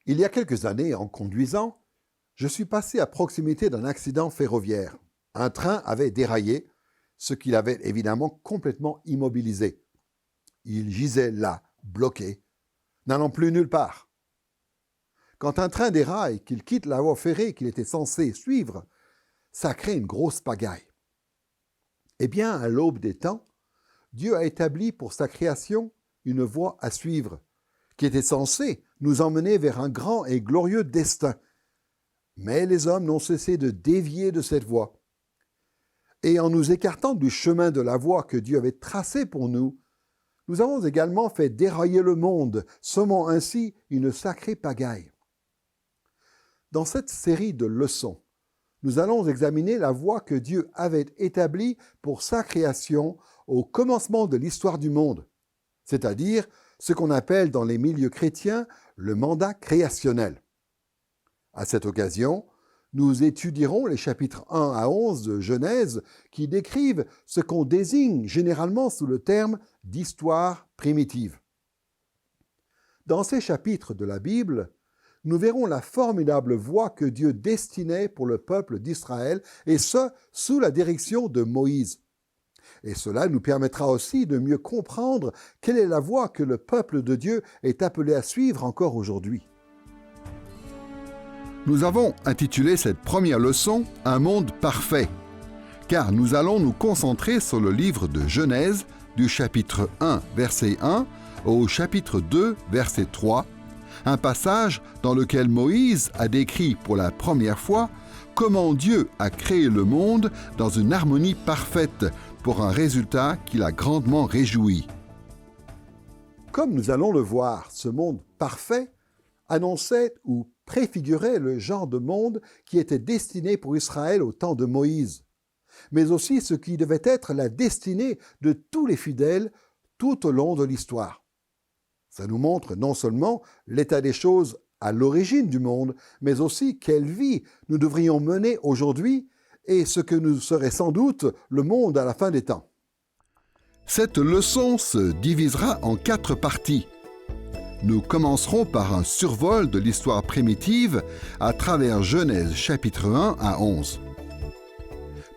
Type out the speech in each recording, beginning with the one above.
Il y a quelques années, en conduisant, je suis passé à proximité d'un accident ferroviaire. Un train avait déraillé, ce qui l'avait évidemment complètement immobilisé. Il gisait là, bloqué, n'allant plus nulle part. Quand un train déraille, qu'il quitte la voie ferrée qu'il était censé suivre, ça crée une grosse pagaille. Eh bien, à l'aube des temps, Dieu a établi pour sa création une voie à suivre, qui était censée nous emmener vers un grand et glorieux destin. Mais les hommes n'ont cessé de dévier de cette voie. Et en nous écartant du chemin de la voie que Dieu avait tracée pour nous, nous avons également fait dérailler le monde, semant ainsi une sacrée pagaille. Dans cette série de leçons, nous allons examiner la voie que Dieu avait établie pour sa création au commencement de l'histoire du monde, c'est-à-dire ce qu'on appelle dans les milieux chrétiens le mandat créationnel. À cette occasion, nous étudierons les chapitres 1 à 11 de Genèse qui décrivent ce qu'on désigne généralement sous le terme d'histoire primitive. Dans ces chapitres de la Bible, nous verrons la formidable voie que Dieu destinait pour le peuple d'Israël, et ce, sous la direction de Moïse. Et cela nous permettra aussi de mieux comprendre quelle est la voie que le peuple de Dieu est appelé à suivre encore aujourd'hui. Nous avons intitulé cette première leçon « Un monde parfait », car nous allons nous concentrer sur le livre de Genèse, du chapitre 1, verset 1, au chapitre 2, verset 3, un passage dans lequel Moïse a décrit pour la première fois comment Dieu a créé le monde dans une harmonie parfaite pour un résultat qui l'a grandement réjoui. Comme nous allons le voir, ce monde parfait annonçait ou préfigurait le genre de monde qui était destiné pour Israël au temps de Moïse, mais aussi ce qui devait être la destinée de tous les fidèles tout au long de l'histoire. Ça nous montre non seulement l'état des choses à l'origine du monde, mais aussi quelle vie nous devrions mener aujourd'hui et ce que nous serait sans doute le monde à la fin des temps. Cette leçon se divisera en 4 parties. Nous commencerons par un survol de l'histoire primitive à travers Genèse chapitre 1 à 11.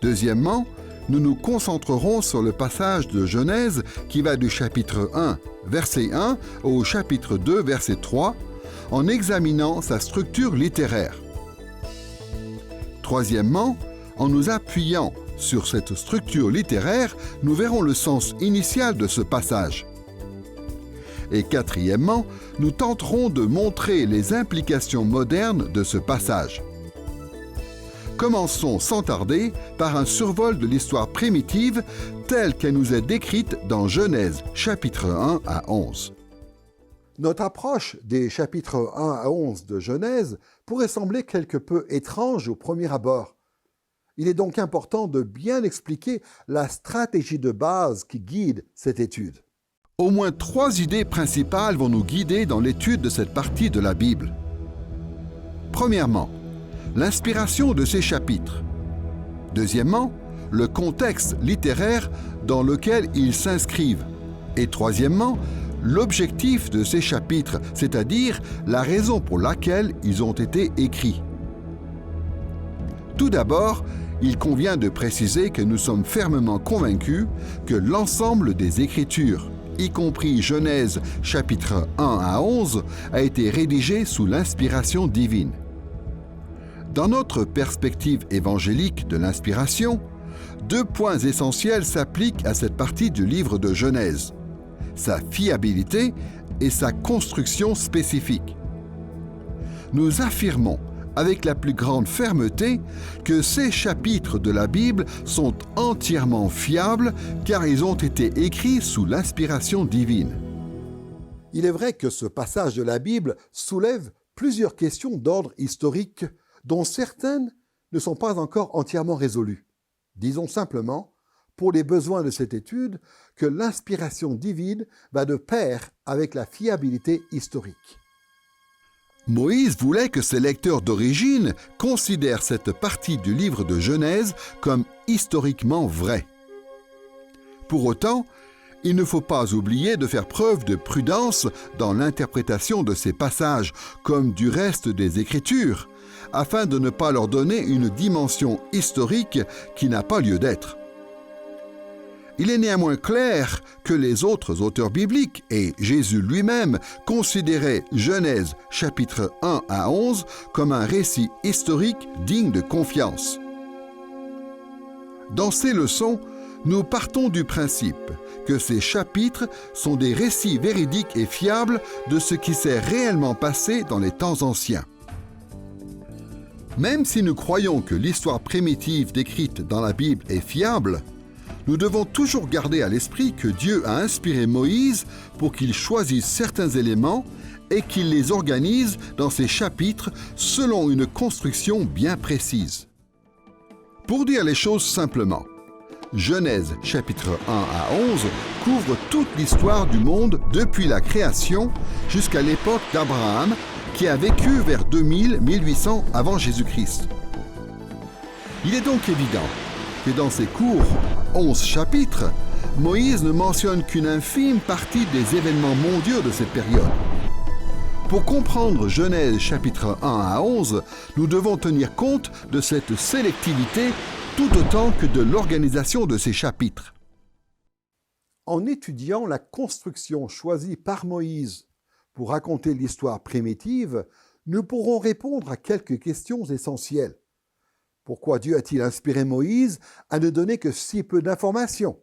Deuxièmement, nous nous concentrerons sur le passage de Genèse qui va du chapitre 1, verset 1 au chapitre 2, verset 3, en examinant sa structure littéraire. Troisièmement, en nous appuyant sur cette structure littéraire, nous verrons le sens initial de ce passage. Et quatrièmement, nous tenterons de montrer les implications modernes de ce passage. Commençons sans tarder par un survol de l'histoire primitive telle qu'elle nous est décrite dans Genèse chapitre 1 à 11. Notre approche des chapitres 1 à 11 de Genèse pourrait sembler quelque peu étrange au premier abord. Il est donc important de bien expliquer la stratégie de base qui guide cette étude. Au moins 3 idées principales vont nous guider dans l'étude de cette partie de la Bible. Premièrement, l'inspiration de ces chapitres. Deuxièmement, le contexte littéraire dans lequel ils s'inscrivent. Et troisièmement, l'objectif de ces chapitres, c'est-à-dire la raison pour laquelle ils ont été écrits. Tout d'abord, il convient de préciser que nous sommes fermement convaincus que l'ensemble des Écritures, y compris Genèse chapitre 1 à 11, a été rédigé sous l'inspiration divine. Dans notre perspective évangélique de l'inspiration, 2 points essentiels s'appliquent à cette partie du livre de Genèse: sa fiabilité et sa construction spécifique. Nous affirmons avec la plus grande fermeté que ces chapitres de la Bible sont entièrement fiables car ils ont été écrits sous l'inspiration divine. Il est vrai que ce passage de la Bible soulève plusieurs questions d'ordre historique dont certaines ne sont pas encore entièrement résolues. Disons simplement, pour les besoins de cette étude, que l'inspiration divine va de pair avec la fiabilité historique. Moïse voulait que ses lecteurs d'origine considèrent cette partie du livre de Genèse comme historiquement vraie. Pour autant, Il ne faut pas oublier de faire preuve de prudence dans l'interprétation de ces passages, comme du reste des Écritures, afin de ne pas leur donner une dimension historique qui n'a pas lieu d'être. Il est néanmoins clair que les autres auteurs bibliques et Jésus lui-même considéraient Genèse chapitre 1 à 11 comme un récit historique digne de confiance. Dans ces leçons, nous partons du principe que ces chapitres sont des récits véridiques et fiables de ce qui s'est réellement passé dans les temps anciens. Même si nous croyons que l'histoire primitive décrite dans la Bible est fiable, nous devons toujours garder à l'esprit que Dieu a inspiré Moïse pour qu'il choisisse certains éléments et qu'il les organise dans ces chapitres selon une construction bien précise. Pour dire les choses simplement, Genèse chapitre 1 à 11 couvre toute l'histoire du monde depuis la création jusqu'à l'époque d'Abraham qui a vécu vers 2000-1800 avant Jésus-Christ. Il est donc évident que dans ces courts 11 chapitres, Moïse ne mentionne qu'une infime partie des événements mondiaux de cette période. Pour comprendre Genèse chapitre 1 à 11, nous devons tenir compte de cette sélectivité tout autant que de l'organisation de ces chapitres. En étudiant la construction choisie par Moïse pour raconter l'histoire primitive, nous pourrons répondre à quelques questions essentielles. Pourquoi Dieu a-t-il inspiré Moïse à ne donner que si peu d'informations?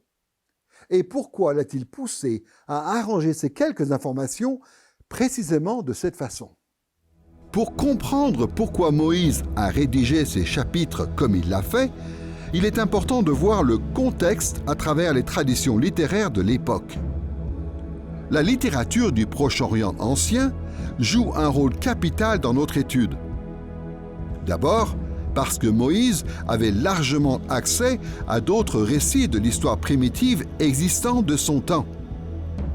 Et pourquoi l'a-t-il poussé à arranger ces quelques informations précisément de cette façon? Pour comprendre pourquoi Moïse a rédigé ces chapitres comme il l'a fait, il est important de voir le contexte à travers les traditions littéraires de l'époque. La littérature du Proche-Orient ancien joue un rôle capital dans notre étude. D'abord, parce que Moïse avait largement accès à d'autres récits de l'histoire primitive existant de son temps.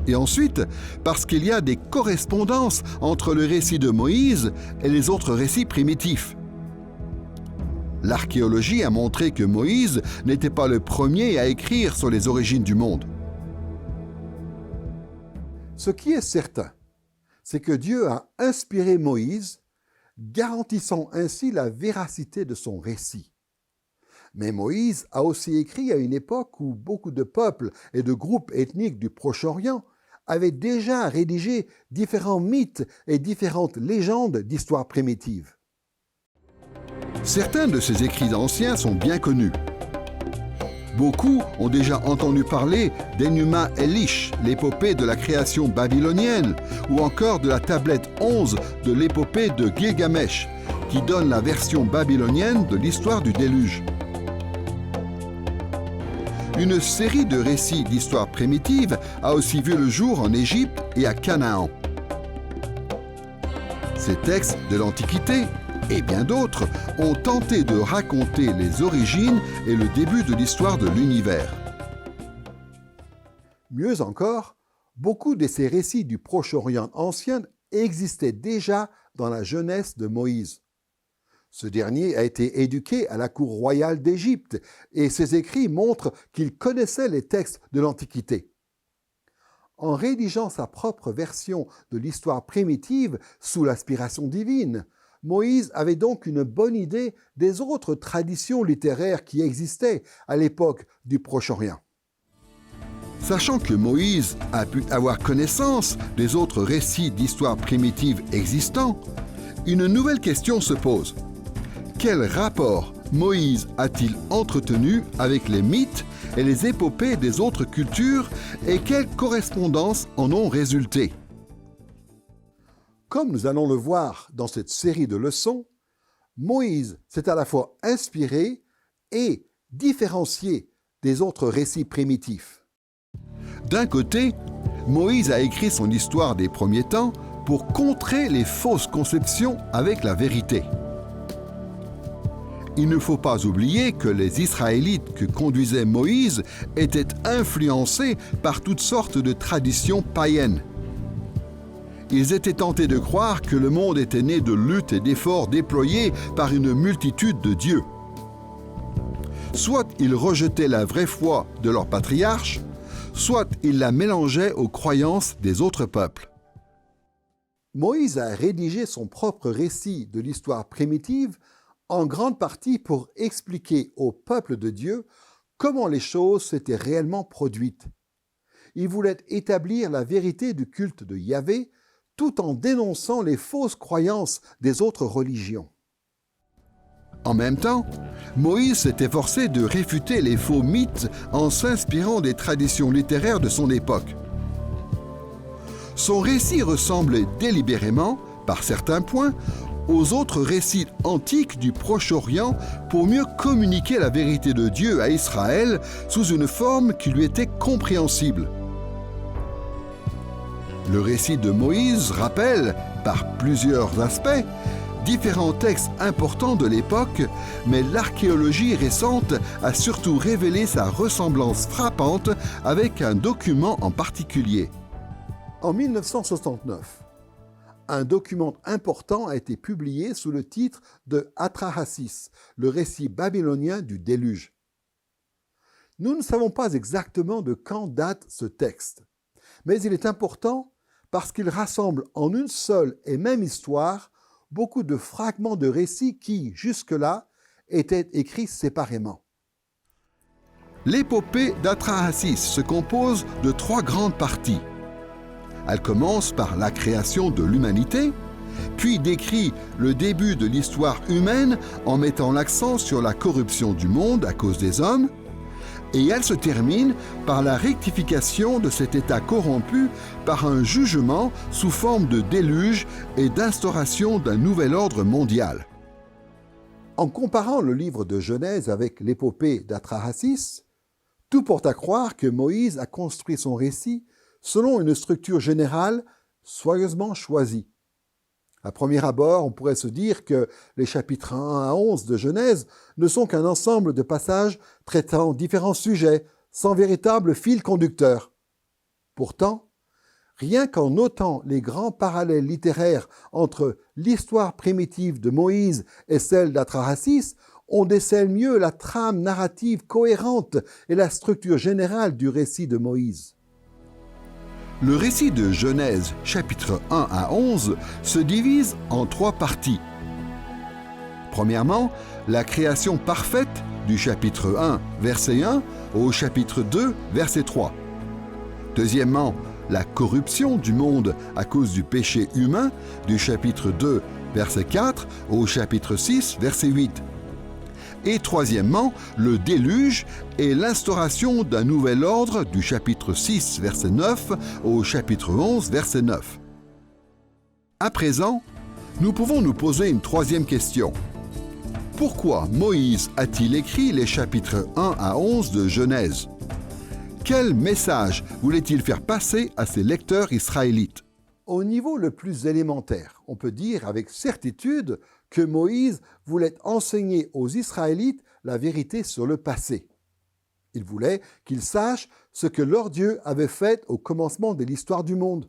Et ensuite, parce qu'il y a des correspondances entre le récit de Moïse et les autres récits primitifs. L'archéologie a montré que Moïse n'était pas le premier à écrire sur les origines du monde. Ce qui est certain, c'est que Dieu a inspiré Moïse, garantissant ainsi la véracité de son récit. Mais Moïse a aussi écrit à une époque où beaucoup de peuples et de groupes ethniques du Proche-Orient avaient déjà rédigé différents mythes et différentes légendes d'histoire primitive. Certains de ces écrits anciens sont bien connus. Beaucoup ont déjà entendu parler d'Enuma Elish, l'épopée de la création babylonienne, ou encore de la tablette 11 de l'épopée de Gilgamesh, qui donne la version babylonienne de l'histoire du déluge. Une série de récits d'histoire primitive a aussi vu le jour en Égypte et à Canaan. Ces textes de l'Antiquité et bien d'autres ont tenté de raconter les origines et le début de l'histoire de l'univers. Mieux encore, beaucoup de ces récits du Proche-Orient ancien existaient déjà dans la jeunesse de Moïse. Ce dernier a été éduqué à la cour royale d'Égypte et ses écrits montrent qu'il connaissait les textes de l'Antiquité. En rédigeant sa propre version de l'histoire primitive sous l'inspiration divine, Moïse avait donc une bonne idée des autres traditions littéraires qui existaient à l'époque du Proche-Orient. Sachant que Moïse a pu avoir connaissance des autres récits d'histoire primitive existants, une nouvelle question se pose. Quel rapport Moïse a-t-il entretenu avec les mythes et les épopées des autres cultures et quelles correspondances en ont résulté? Comme nous allons le voir dans cette série de leçons, Moïse s'est à la fois inspiré et différencié des autres récits primitifs. D'un côté, Moïse a écrit son histoire des premiers temps pour contrer les fausses conceptions avec la vérité. Il ne faut pas oublier que les Israélites que conduisait Moïse étaient influencés par toutes sortes de traditions païennes. Ils étaient tentés de croire que le monde était né de luttes et d'efforts déployés par une multitude de dieux. Soit ils rejetaient la vraie foi de leurs patriarches, soit il la mélangeait aux croyances des autres peuples. Moïse a rédigé son propre récit de l'histoire primitive en grande partie pour expliquer au peuple de Dieu comment les choses s'étaient réellement produites. Il voulait établir la vérité du culte de Yahvé tout en dénonçant les fausses croyances des autres religions. En même temps, Moïse s'est efforcé de réfuter les faux mythes en s'inspirant des traditions littéraires de son époque. Son récit ressemble délibérément, par certains points, aux autres récits antiques du Proche-Orient pour mieux communiquer la vérité de Dieu à Israël sous une forme qui lui était compréhensible. Le récit de Moïse rappelle, par plusieurs aspects, différents textes importants de l'époque, mais l'archéologie récente a surtout révélé sa ressemblance frappante avec un document en particulier. En 1969, un document important a été publié sous le titre de Atrahasis, le récit babylonien du déluge. Nous ne savons pas exactement de quand date ce texte, mais il est important parce qu'il rassemble en une seule et même histoire beaucoup de fragments de récits qui, jusque-là, étaient écrits séparément. L'épopée d'Atrahasis se compose de 3 grandes parties. Elle commence par la création de l'humanité, puis décrit le début de l'histoire humaine en mettant l'accent sur la corruption du monde à cause des hommes, et elle se termine par la rectification de cet état corrompu par un jugement sous forme de déluge et d'instauration d'un nouvel ordre mondial. En comparant le livre de Genèse avec l'épopée d'Atrahasis, tout porte à croire que Moïse a construit son récit selon une structure générale soigneusement choisie. À premier abord, on pourrait se dire que les chapitres 1 à 11 de Genèse ne sont qu'un ensemble de passages traitant différents sujets, sans véritable fil conducteur. Pourtant, rien qu'en notant les grands parallèles littéraires entre l'histoire primitive de Moïse et celle d'Atrahasis, on décèle mieux la trame narrative cohérente et la structure générale du récit de Moïse. Le récit de Genèse, chapitres 1 à 11, se divise en 3 parties. Premièrement, la création parfaite du chapitre 1, verset 1, au chapitre 2, verset 3. Deuxièmement, la corruption du monde à cause du péché humain du chapitre 2, verset 4, au chapitre 6, verset 8. Et troisièmement, le déluge et l'instauration d'un nouvel ordre du chapitre 6, verset 9 au chapitre 11, verset 9. À présent, nous pouvons nous poser une troisième question. Pourquoi Moïse a-t-il écrit les chapitres 1 à 11 de Genèse? Quel message voulait-il faire passer à ses lecteurs israélites? Au niveau le plus élémentaire, on peut dire avec certitude que Moïse voulait enseigner aux Israélites la vérité sur le passé. Il voulait qu'ils sachent ce que leur Dieu avait fait au commencement de l'histoire du monde.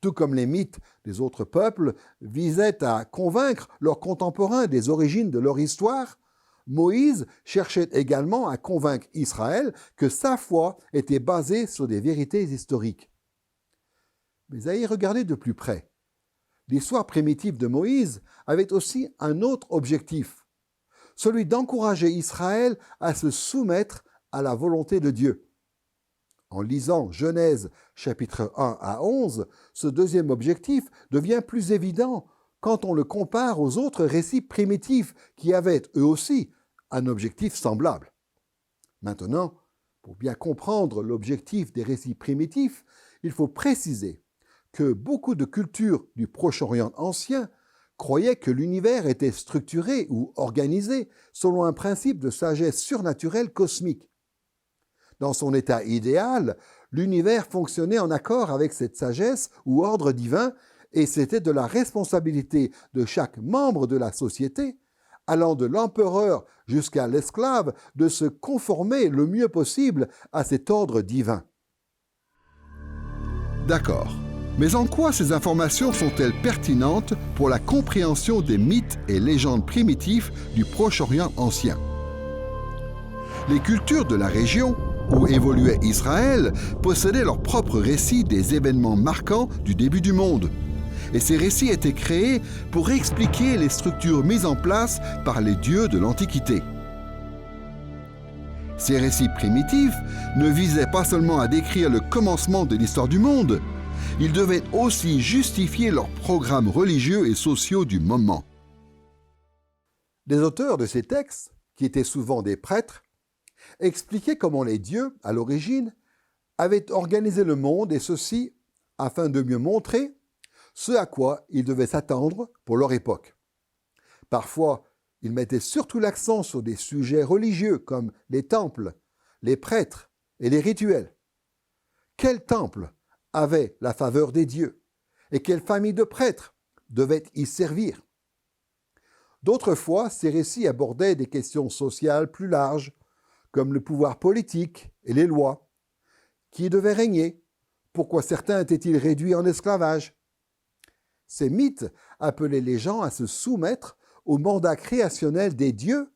Tout comme les mythes des autres peuples visaient à convaincre leurs contemporains des origines de leur histoire, Moïse cherchait également à convaincre Israël que sa foi était basée sur des vérités historiques. Mais à y regarder de plus près, l'histoire primitive de Moïse avait aussi un autre objectif, celui d'encourager Israël à se soumettre à la volonté de Dieu. En lisant Genèse chapitre 1 à 11, ce deuxième objectif devient plus évident quand on le compare aux autres récits primitifs qui avaient eux aussi un objectif semblable. Maintenant, pour bien comprendre l'objectif des récits primitifs, il faut préciser que beaucoup de cultures du Proche-Orient ancien croyaient que l'univers était structuré ou organisé selon un principe de sagesse surnaturelle cosmique. Dans son état idéal, l'univers fonctionnait en accord avec cette sagesse ou ordre divin, et c'était de la responsabilité de chaque membre de la société, allant de l'empereur jusqu'à l'esclave, de se conformer le mieux possible à cet ordre divin. D'accord. Mais en quoi ces informations sont-elles pertinentes pour la compréhension des mythes et légendes primitifs du Proche-Orient ancien? Les cultures de la région où évoluait Israël, possédaient leur propre récit des événements marquants du début du monde. Et ces récits étaient créés pour expliquer les structures mises en place par les dieux de l'Antiquité. Ces récits primitifs ne visaient pas seulement à décrire le commencement de l'histoire du monde, ils devaient aussi justifier leurs programmes religieux et sociaux du moment. Les auteurs de ces textes, qui étaient souvent des prêtres, expliquaient comment les dieux, à l'origine, avaient organisé le monde et ceci afin de mieux montrer ce à quoi ils devaient s'attendre pour leur époque. Parfois, ils mettaient surtout l'accent sur des sujets religieux comme les temples, les prêtres et les rituels. Quel temple avait la faveur des dieux et quelle famille de prêtres devait y servir? D'autres fois, ces récits abordaient des questions sociales plus larges, comme le pouvoir politique et les lois. Qui devait régner? Pourquoi certains étaient-ils réduits en esclavage? Ces mythes appelaient les gens à se soumettre au mandat créationnel des dieux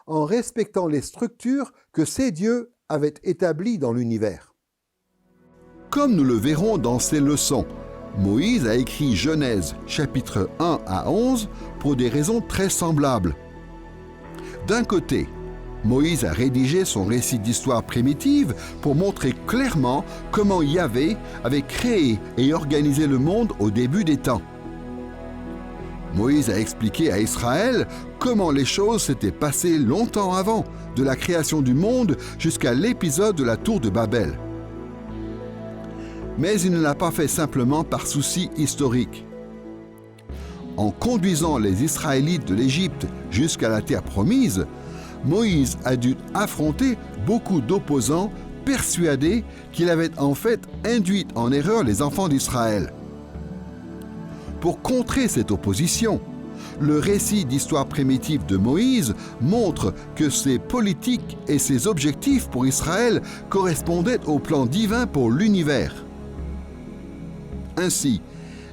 en respectant les structures que ces dieux avaient établies dans l'univers. Comme nous le verrons dans ces leçons, Moïse a écrit Genèse chapitre 1 à 11 pour des raisons très semblables. D'un côté, Moïse a rédigé son récit d'histoire primitive pour montrer clairement comment Yahvé avait créé et organisé le monde au début des temps. Moïse a expliqué à Israël comment les choses s'étaient passées longtemps avant, de la création du monde jusqu'à l'épisode de la tour de Babel. Mais il ne l'a pas fait simplement par souci historique. En conduisant les Israélites de l'Égypte jusqu'à la terre promise, Moïse a dû affronter beaucoup d'opposants persuadés qu'il avait en fait induit en erreur les enfants d'Israël. Pour contrer cette opposition, le récit d'histoire primitive de Moïse montre que ses politiques et ses objectifs pour Israël correspondaient au plan divin pour l'univers. Ainsi,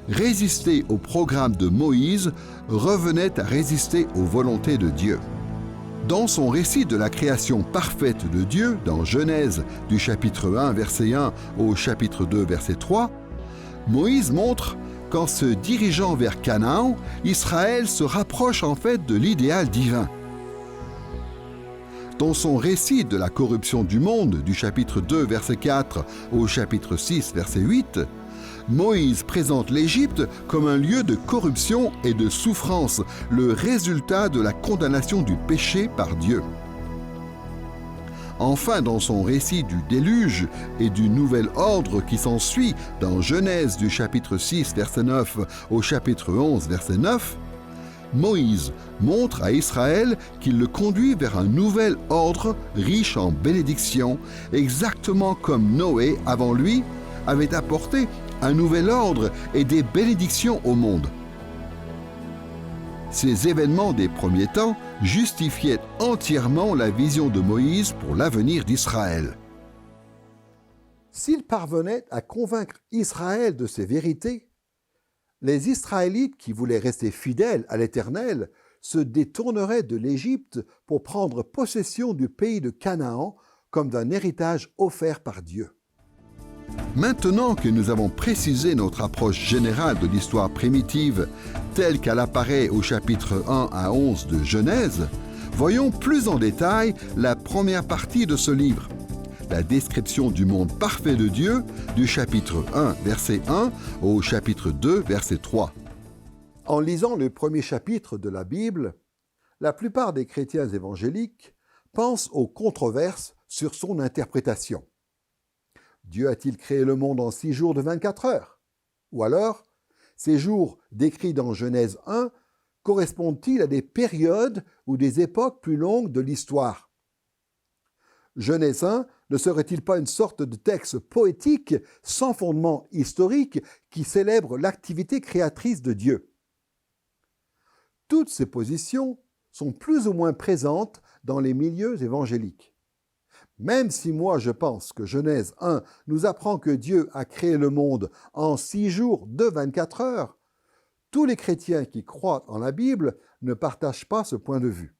résister au programme de Moïse revenait à résister aux volontés de Dieu. Dans son récit de la création parfaite de Dieu, dans Genèse du chapitre 1, verset 1 au chapitre 2, verset 3, Moïse montre qu'en se dirigeant vers Canaan, Israël se rapproche en fait de l'idéal divin. Dans son récit de la corruption du monde, du chapitre 2, verset 4 au chapitre 6, verset 8, Moïse présente l'Égypte comme un lieu de corruption et de souffrance, le résultat de la condamnation du péché par Dieu. Enfin, dans son récit du déluge et du nouvel ordre qui s'ensuit dans Genèse du chapitre 6, verset 9 au chapitre 11, verset 9, Moïse montre à Israël qu'il le conduit vers un nouvel ordre riche en bénédictions, exactement comme Noé, avant lui, avait apporté un nouvel ordre et des bénédictions au monde. Ces événements des premiers temps justifiaient entièrement la vision de Moïse pour l'avenir d'Israël. S'il parvenait à convaincre Israël de ces vérités, les Israélites qui voulaient rester fidèles à l'Éternel se détourneraient de l'Égypte pour prendre possession du pays de Canaan comme d'un héritage offert par Dieu. Maintenant que nous avons précisé notre approche générale de l'histoire primitive telle qu'elle apparaît au chapitre 1 à 11 de Genèse, voyons plus en détail la première partie de ce livre, la description du monde parfait de Dieu du chapitre 1, verset 1 au chapitre 2, verset 3. En lisant le premier chapitre de la Bible, la plupart des chrétiens évangéliques pensent aux controverses sur son interprétation. Dieu a-t-il créé le monde en 6 jours de 24 heures? Ou alors, ces jours décrits dans Genèse 1 correspondent-ils à des périodes ou des époques plus longues de l'histoire? Genèse 1 ne serait-il pas une sorte de texte poétique sans fondement historique qui célèbre l'activité créatrice de Dieu? Toutes ces positions sont plus ou moins présentes dans les milieux évangéliques. Même si moi je pense que Genèse 1 nous apprend que Dieu a créé le monde en 6 jours de 24 heures, tous les chrétiens qui croient en la Bible ne partagent pas ce point de vue.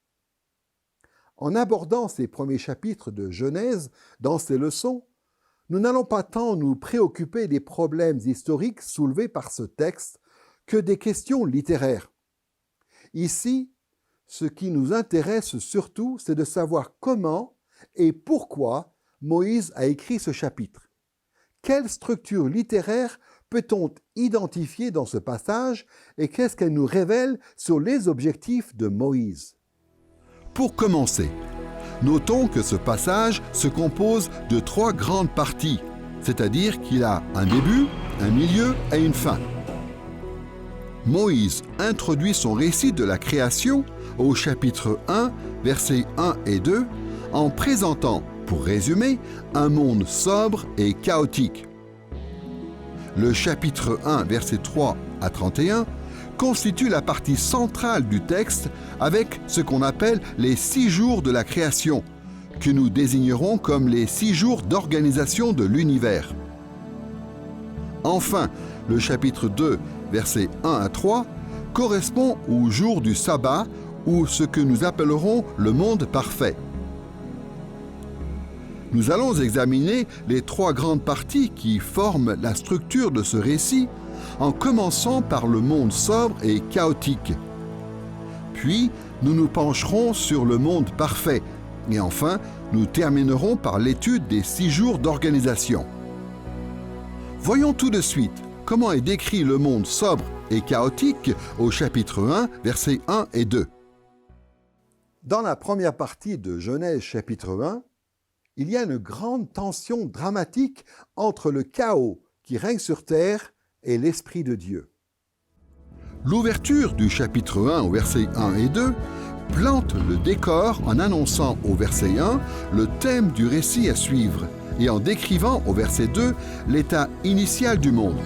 En abordant ces premiers chapitres de Genèse dans ces leçons, nous n'allons pas tant nous préoccuper des problèmes historiques soulevés par ce texte que des questions littéraires. Ici, ce qui nous intéresse surtout, c'est de savoir comment et pourquoi Moïse a écrit ce chapitre. Quelle structure littéraire peut-on identifier dans ce passage et qu'est-ce qu'elle nous révèle sur les objectifs de Moïse? Pour commencer, notons que ce passage se compose de 3 grandes parties, c'est-à-dire qu'il a un début, un milieu et une fin. Moïse introduit son récit de la création au chapitre 1, versets 1 et 2, en présentant, pour résumer, un monde sobre et chaotique. Le chapitre 1, versets 3 à 31, constitue la partie centrale du texte avec ce qu'on appelle les 6 jours de la création, que nous désignerons comme les 6 jours d'organisation de l'univers. Enfin, le chapitre 2, versets 1 à 3, correspond au jour du sabbat ou ce que nous appellerons le monde parfait. Nous allons examiner les 3 grandes parties qui forment la structure de ce récit, en commençant par le monde sobre et chaotique. Puis, nous nous pencherons sur le monde parfait, et enfin, nous terminerons par l'étude des 6 jours d'organisation. Voyons tout de suite comment est décrit le monde sobre et chaotique au chapitre 1, versets 1 et 2. Dans la première partie de Genèse chapitre 1, il y a une grande tension dramatique entre le chaos qui règne sur terre et l'Esprit de Dieu. L'ouverture du chapitre 1 au verset 1 et 2 plante le décor en annonçant au verset 1 le thème du récit à suivre et en décrivant au verset 2 l'état initial du monde.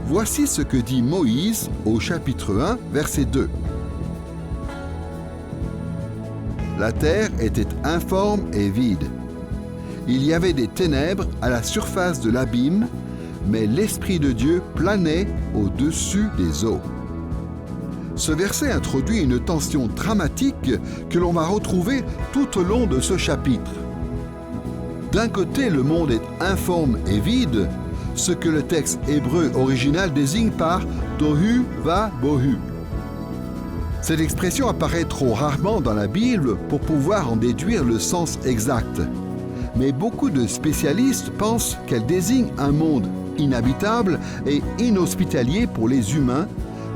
Voici ce que dit Moïse au chapitre 1, verset 2. La terre était informe et vide. Il y avait des ténèbres à la surface de l'abîme, mais l'Esprit de Dieu planait au-dessus des eaux. Ce verset introduit une tension dramatique que l'on va retrouver tout au long de ce chapitre. D'un côté, le monde est informe et vide, ce que le texte hébreu original désigne par tohu va bohu. Cette expression apparaît trop rarement dans la Bible pour pouvoir en déduire le sens exact. Mais beaucoup de spécialistes pensent qu'elle désigne un monde inhabitable et inhospitalier pour les humains,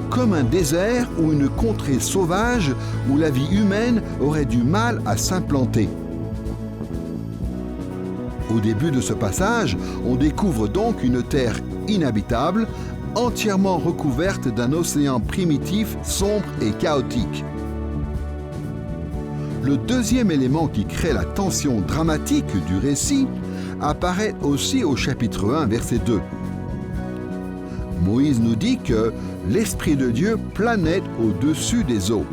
comme un désert ou une contrée sauvage où la vie humaine aurait du mal à s'implanter. Au début de ce passage, on découvre donc une terre inhabitable, entièrement recouverte d'un océan primitif, sombre et chaotique. Le deuxième élément qui crée la tension dramatique du récit apparaît aussi au chapitre 1, verset 2. Moïse nous dit que l'Esprit de Dieu planait au-dessus des eaux.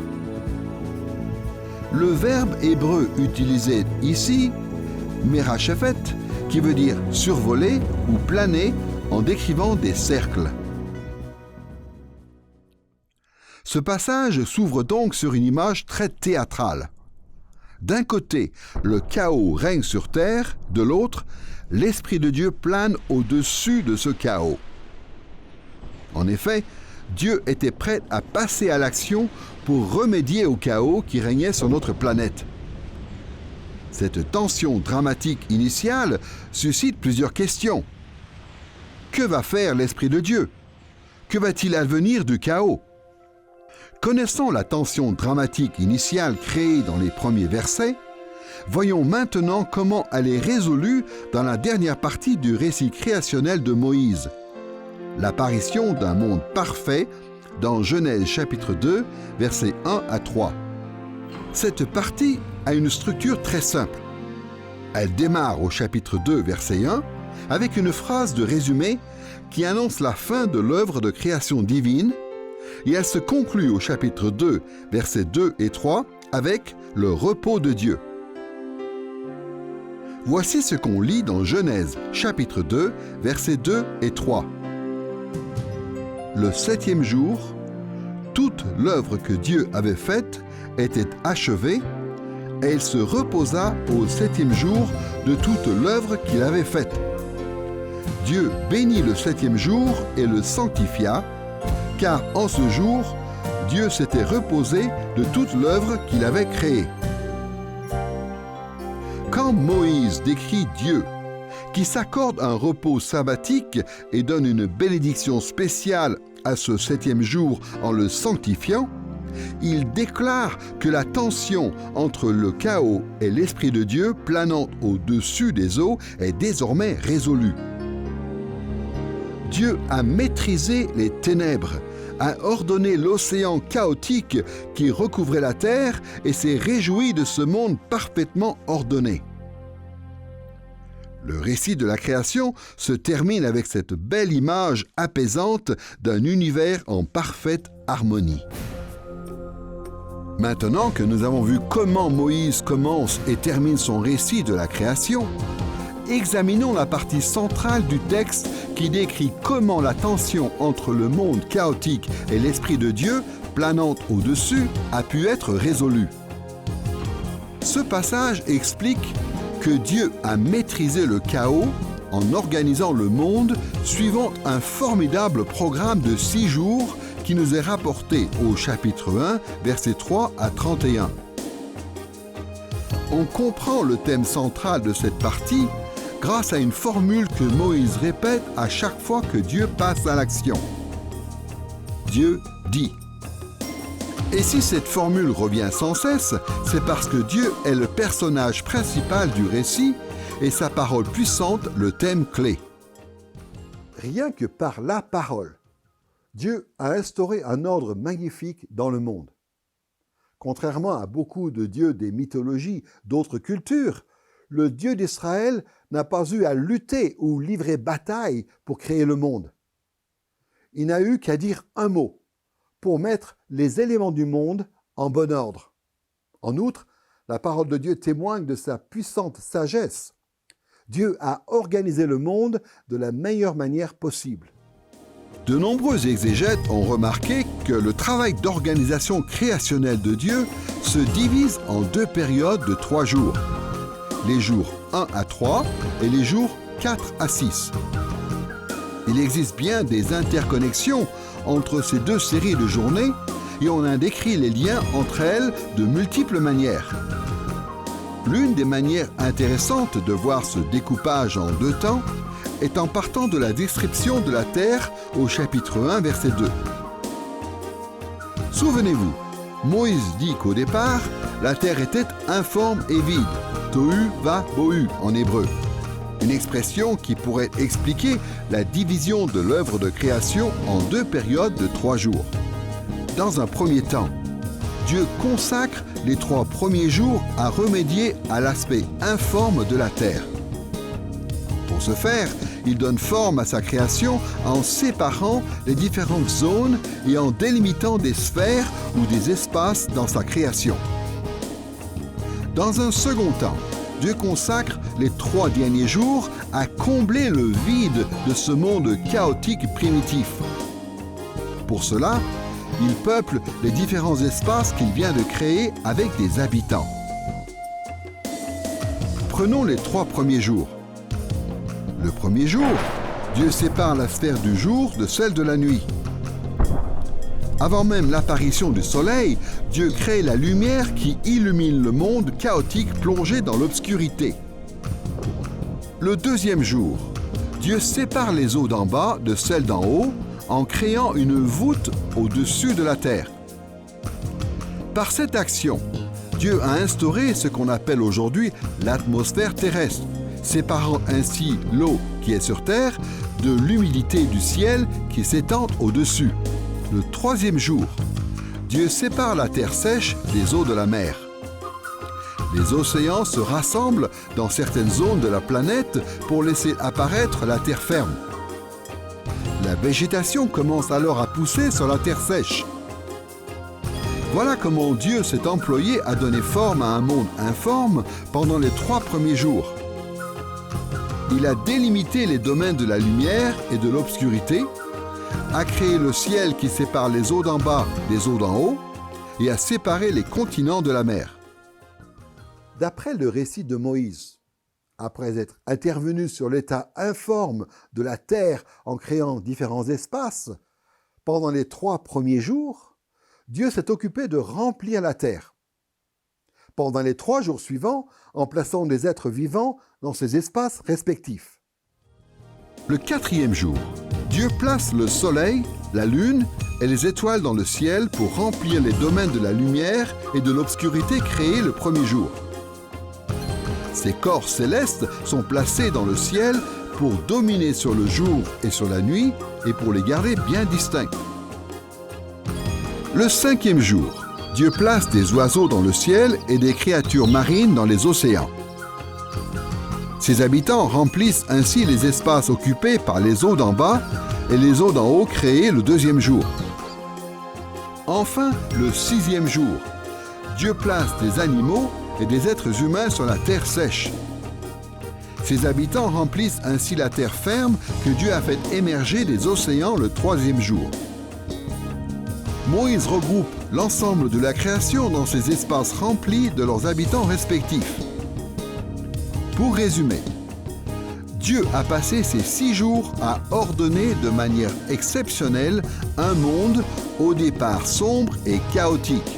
Le verbe hébreu utilisé ici, merachephet, qui veut dire survoler ou planer en décrivant des cercles. Ce passage s'ouvre donc sur une image très théâtrale. D'un côté, le chaos règne sur terre, de l'autre, l'Esprit de Dieu plane au-dessus de ce chaos. En effet, Dieu était prêt à passer à l'action pour remédier au chaos qui régnait sur notre planète. Cette tension dramatique initiale suscite plusieurs questions. Que va faire l'Esprit de Dieu? Que va-t-il advenir du chaos? Connaissant la tension dramatique initiale créée dans les premiers versets, voyons maintenant comment elle est résolue dans la dernière partie du récit créationnel de Moïse, l'apparition d'un monde parfait dans Genèse chapitre 2, versets 1 à 3. Cette partie a une structure très simple. Elle démarre au chapitre 2, verset 1, avec une phrase de résumé qui annonce la fin de l'œuvre de création divine, et elle se conclut au chapitre 2, versets 2 et 3, avec le repos de Dieu. Voici ce qu'on lit dans Genèse, chapitre 2, versets 2 et 3. Le 7e jour, toute l'œuvre que Dieu avait faite était achevée, et il se reposa au 7e jour de toute l'œuvre qu'il avait faite. Dieu bénit le 7e jour et le sanctifia, car en ce jour, Dieu s'était reposé de toute l'œuvre qu'il avait créée. Quand Moïse décrit Dieu, qui s'accorde un repos sabbatique et donne une bénédiction spéciale à ce 7e jour en le sanctifiant, il déclare que la tension entre le chaos et l'Esprit de Dieu planant au-dessus des eaux est désormais résolue. Dieu a maîtrisé les ténèbres, a ordonné l'océan chaotique qui recouvrait la terre et s'est réjoui de ce monde parfaitement ordonné. Le récit de la création se termine avec cette belle image apaisante d'un univers en parfaite harmonie. Maintenant que nous avons vu comment Moïse commence et termine son récit de la création, examinons la partie centrale du texte qui décrit comment la tension entre le monde chaotique et l'Esprit de Dieu, planant au-dessus, a pu être résolue. Ce passage explique que Dieu a maîtrisé le chaos en organisant le monde suivant un formidable programme de 6 jours qui nous est rapporté au chapitre 1, versets 3 à 31. On comprend le thème central de cette partie grâce à une formule que Moïse répète à chaque fois que Dieu passe à l'action. Dieu dit. Et si cette formule revient sans cesse, c'est parce que Dieu est le personnage principal du récit et sa parole puissante le thème clé. Rien que par la parole, Dieu a instauré un ordre magnifique dans le monde. Contrairement à beaucoup de dieux des mythologies d'autres cultures, le Dieu d'Israël n'a pas eu à lutter ou livrer bataille pour créer le monde. Il n'a eu qu'à dire un mot pour mettre les éléments du monde en bon ordre. En outre, la parole de Dieu témoigne de sa puissante sagesse. Dieu a organisé le monde de la meilleure manière possible. De nombreux exégètes ont remarqué que le travail d'organisation créationnelle de Dieu se divise en 2 périodes de 3 jours. Les jours 1 à 3 et les jours 4 à 6. Il existe bien des interconnexions entre ces 2 séries de journées et on a décrit les liens entre elles de multiples manières. L'une des manières intéressantes de voir ce découpage en 2 temps est en partant de la description de la terre au chapitre 1, verset 2. Souvenez-vous, Moïse dit qu'au départ, la terre était informe et vide, tohu va bohu en hébreu. Une expression qui pourrait expliquer la division de l'œuvre de création en 2 périodes de 3 jours. Dans un premier temps, Dieu consacre les 3 premiers jours à remédier à l'aspect informe de la terre. Pour ce faire, il donne forme à sa création en séparant les différentes zones et en délimitant des sphères ou des espaces dans sa création. Dans un second temps, Dieu consacre les 3 derniers jours à combler le vide de ce monde chaotique primitif. Pour cela, il peuple les différents espaces qu'il vient de créer avec des habitants. Prenons les 3 premiers jours. Le premier jour, Dieu sépare la sphère du jour de celle de la nuit. Avant même l'apparition du soleil, Dieu crée la lumière qui illumine le monde chaotique plongé dans l'obscurité. Le deuxième jour, Dieu sépare les eaux d'en bas de celles d'en haut en créant une voûte au-dessus de la terre. Par cette action, Dieu a instauré ce qu'on appelle aujourd'hui l'atmosphère terrestre, séparant ainsi l'eau qui est sur terre de l'humidité du ciel qui s'étend au-dessus. Le troisième jour, Dieu sépare la terre sèche des eaux de la mer. Les océans se rassemblent dans certaines zones de la planète pour laisser apparaître la terre ferme. La végétation commence alors à pousser sur la terre sèche. Voilà comment Dieu s'est employé à donner forme à un monde informe pendant les 3 premiers jours. Il a délimité les domaines de la lumière et de l'obscurité, a créé le ciel qui sépare les eaux d'en bas des eaux d'en haut et a séparé les continents de la mer. D'après le récit de Moïse, après être intervenu sur l'état informe de la terre en créant différents espaces, pendant les 3 premiers jours, Dieu s'est occupé de remplir la terre. Pendant les 3 jours suivants, en plaçant des êtres vivants dans ces espaces respectifs. Le 4e jour, Dieu place le soleil, la lune et les étoiles dans le ciel pour remplir les domaines de la lumière et de l'obscurité créés le premier jour. Ces corps célestes sont placés dans le ciel pour dominer sur le jour et sur la nuit et pour les garder bien distincts. Le 5e jour, Dieu place des oiseaux dans le ciel et des créatures marines dans les océans. Ses habitants remplissent ainsi les espaces occupés par les eaux d'en bas et les eaux d'en haut créées le 2e jour. Enfin, le 6e jour, Dieu place des animaux et des êtres humains sur la terre sèche. Ses habitants remplissent ainsi la terre ferme que Dieu a fait émerger des océans le 3e jour. Moïse regroupe l'ensemble de la création dans ces espaces remplis de leurs habitants respectifs. Pour résumer, Dieu a passé ces 6 jours à ordonner de manière exceptionnelle un monde au départ sombre et chaotique.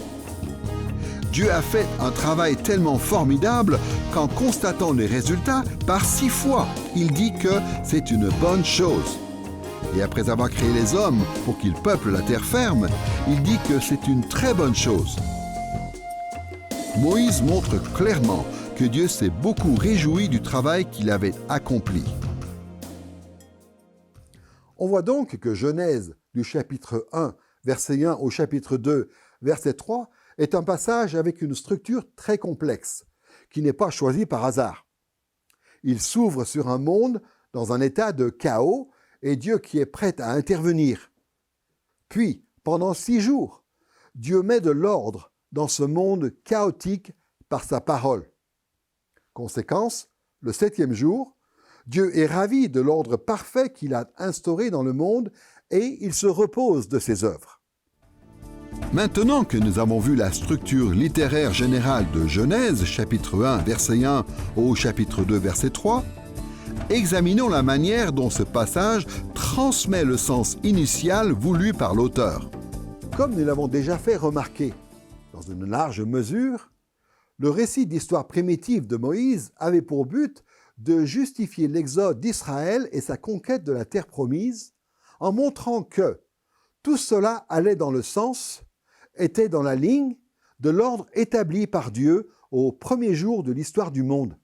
Dieu a fait un travail tellement formidable qu'en constatant les résultats, par 6 fois, il dit que c'est une bonne chose. Et après avoir créé les hommes pour qu'ils peuplent la terre ferme, il dit que c'est une très bonne chose. Moïse montre clairement que Dieu s'est beaucoup réjoui du travail qu'il avait accompli. On voit donc que Genèse du chapitre 1, verset 1 au chapitre 2, verset 3, est un passage avec une structure très complexe, qui n'est pas choisie par hasard. Il s'ouvre sur un monde dans un état de chaos et Dieu qui est prêt à intervenir. Puis, pendant 6 jours, Dieu met de l'ordre dans ce monde chaotique par sa parole. Conséquence, le 7e jour, Dieu est ravi de l'ordre parfait qu'il a instauré dans le monde et il se repose de ses œuvres. Maintenant que nous avons vu la structure littéraire générale de Genèse, chapitre 1, verset 1 au chapitre 2, verset 3, examinons la manière dont ce passage transmet le sens initial voulu par l'auteur. Comme nous l'avons déjà fait remarquer, dans une large mesure, le récit d'histoire primitive de Moïse avait pour but de justifier l'exode d'Israël et sa conquête de la terre promise, en montrant que tout cela allait dans le sens, était dans la ligne de l'ordre établi par Dieu au premier jour de l'histoire du monde.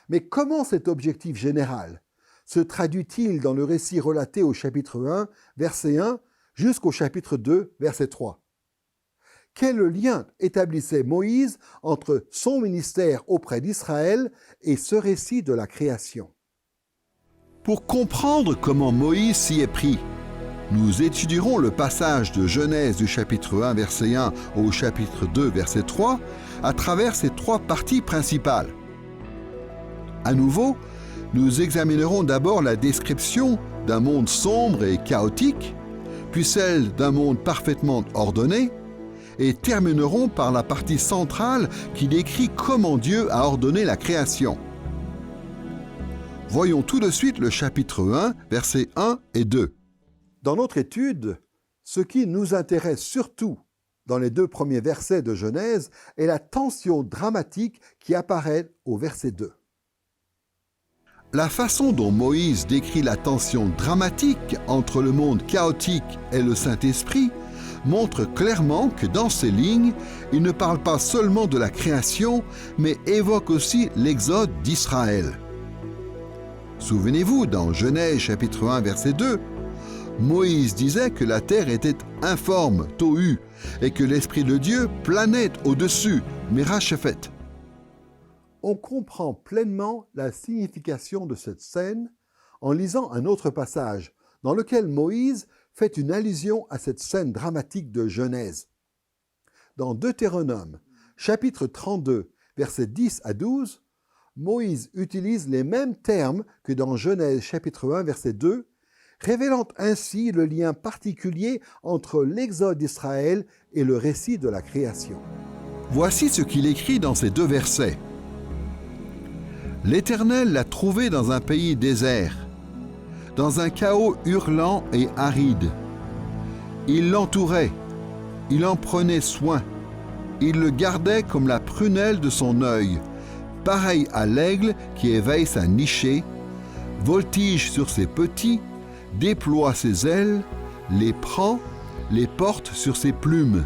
Mais comment cet objectif général se traduit-il dans le récit relaté au chapitre 1, verset 1, jusqu'au chapitre 2, verset 3 ? Quel lien établissait Moïse entre son ministère auprès d'Israël et ce récit de la création ? Pour comprendre comment Moïse s'y est pris, nous étudierons le passage de Genèse du chapitre 1, verset 1 au chapitre 2, verset 3, à travers ces 3 parties principales. À nouveau, nous examinerons d'abord la description d'un monde sombre et chaotique, puis celle d'un monde parfaitement ordonné, et terminerons par la partie centrale qui décrit comment Dieu a ordonné la création. Voyons tout de suite le chapitre 1, versets 1 et 2. Dans notre étude, ce qui nous intéresse surtout dans les 2 premiers versets de Genèse est la tension dramatique qui apparaît au verset 2. La façon dont Moïse décrit la tension dramatique entre le monde chaotique et le Saint-Esprit montre clairement que dans ces lignes, il ne parle pas seulement de la création, mais évoque aussi l'exode d'Israël. Souvenez-vous, dans Genèse chapitre 1, verset 2, Moïse disait que la terre était informe, tohu, et que l'Esprit de Dieu planait au-dessus, Mirachephet. On comprend pleinement la signification de cette scène en lisant un autre passage dans lequel Moïse fait une allusion à cette scène dramatique de Genèse. Dans Deutéronome, chapitre 32, versets 10 à 12, Moïse utilise les mêmes termes que dans Genèse chapitre 1, verset 2, révélant ainsi le lien particulier entre l'exode d'Israël et le récit de la création. Voici ce qu'il écrit dans ces 2 versets. « L'Éternel l'a trouvé dans un pays désert, dans un chaos hurlant et aride. Il l'entourait, il en prenait soin, il le gardait comme la prunelle de son œil, pareil à l'aigle qui éveille sa nichée, voltige sur ses petits, déploie ses ailes, les prend, les porte sur ses plumes.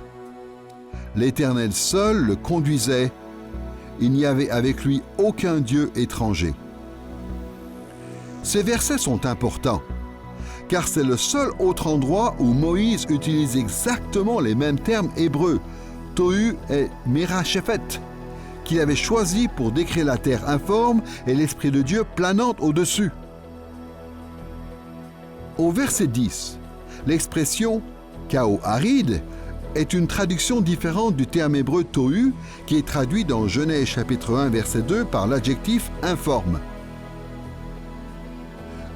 L'Éternel seul le conduisait, il n'y avait avec lui aucun dieu étranger. » Ces versets sont importants, car c'est le seul autre endroit où Moïse utilise exactement les mêmes termes hébreux, Tohu et Mirashephet, qu'il avait choisi pour décrire la terre informe et l'Esprit de Dieu planant au-dessus. Au verset 10, l'expression « chaos aride » est une traduction différente du terme hébreu « tohu » qui est traduit dans Genèse chapitre 1 verset 2 par l'adjectif « informe ».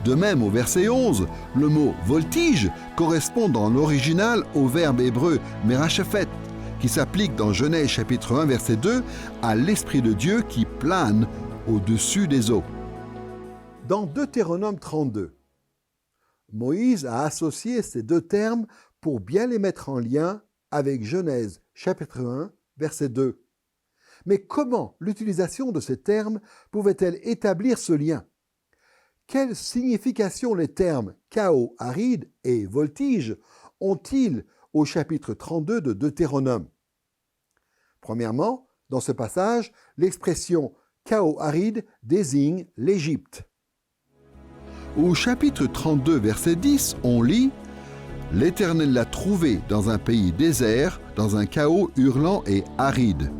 De même, au verset 11, le mot « voltige » correspond dans l'original au verbe hébreu « merashephet » qui s'applique dans Genèse chapitre 1 verset 2 à l'Esprit de Dieu qui plane au-dessus des eaux. Dans Deutéronome 32, Moïse a associé ces 2 termes pour bien les mettre en lien avec Genèse chapitre 1 verset 2. Mais comment l'utilisation de ces termes pouvait-elle établir ce lien? Quelle signification les termes « chaos aride » et « voltige » ont-ils au chapitre 32 de Deutéronome? Premièrement, dans ce passage, l'expression « chaos aride » désigne l'Égypte. Au chapitre 32, verset 10, on lit « L'Éternel l'a trouvé dans un pays désert, dans un chaos hurlant et aride. »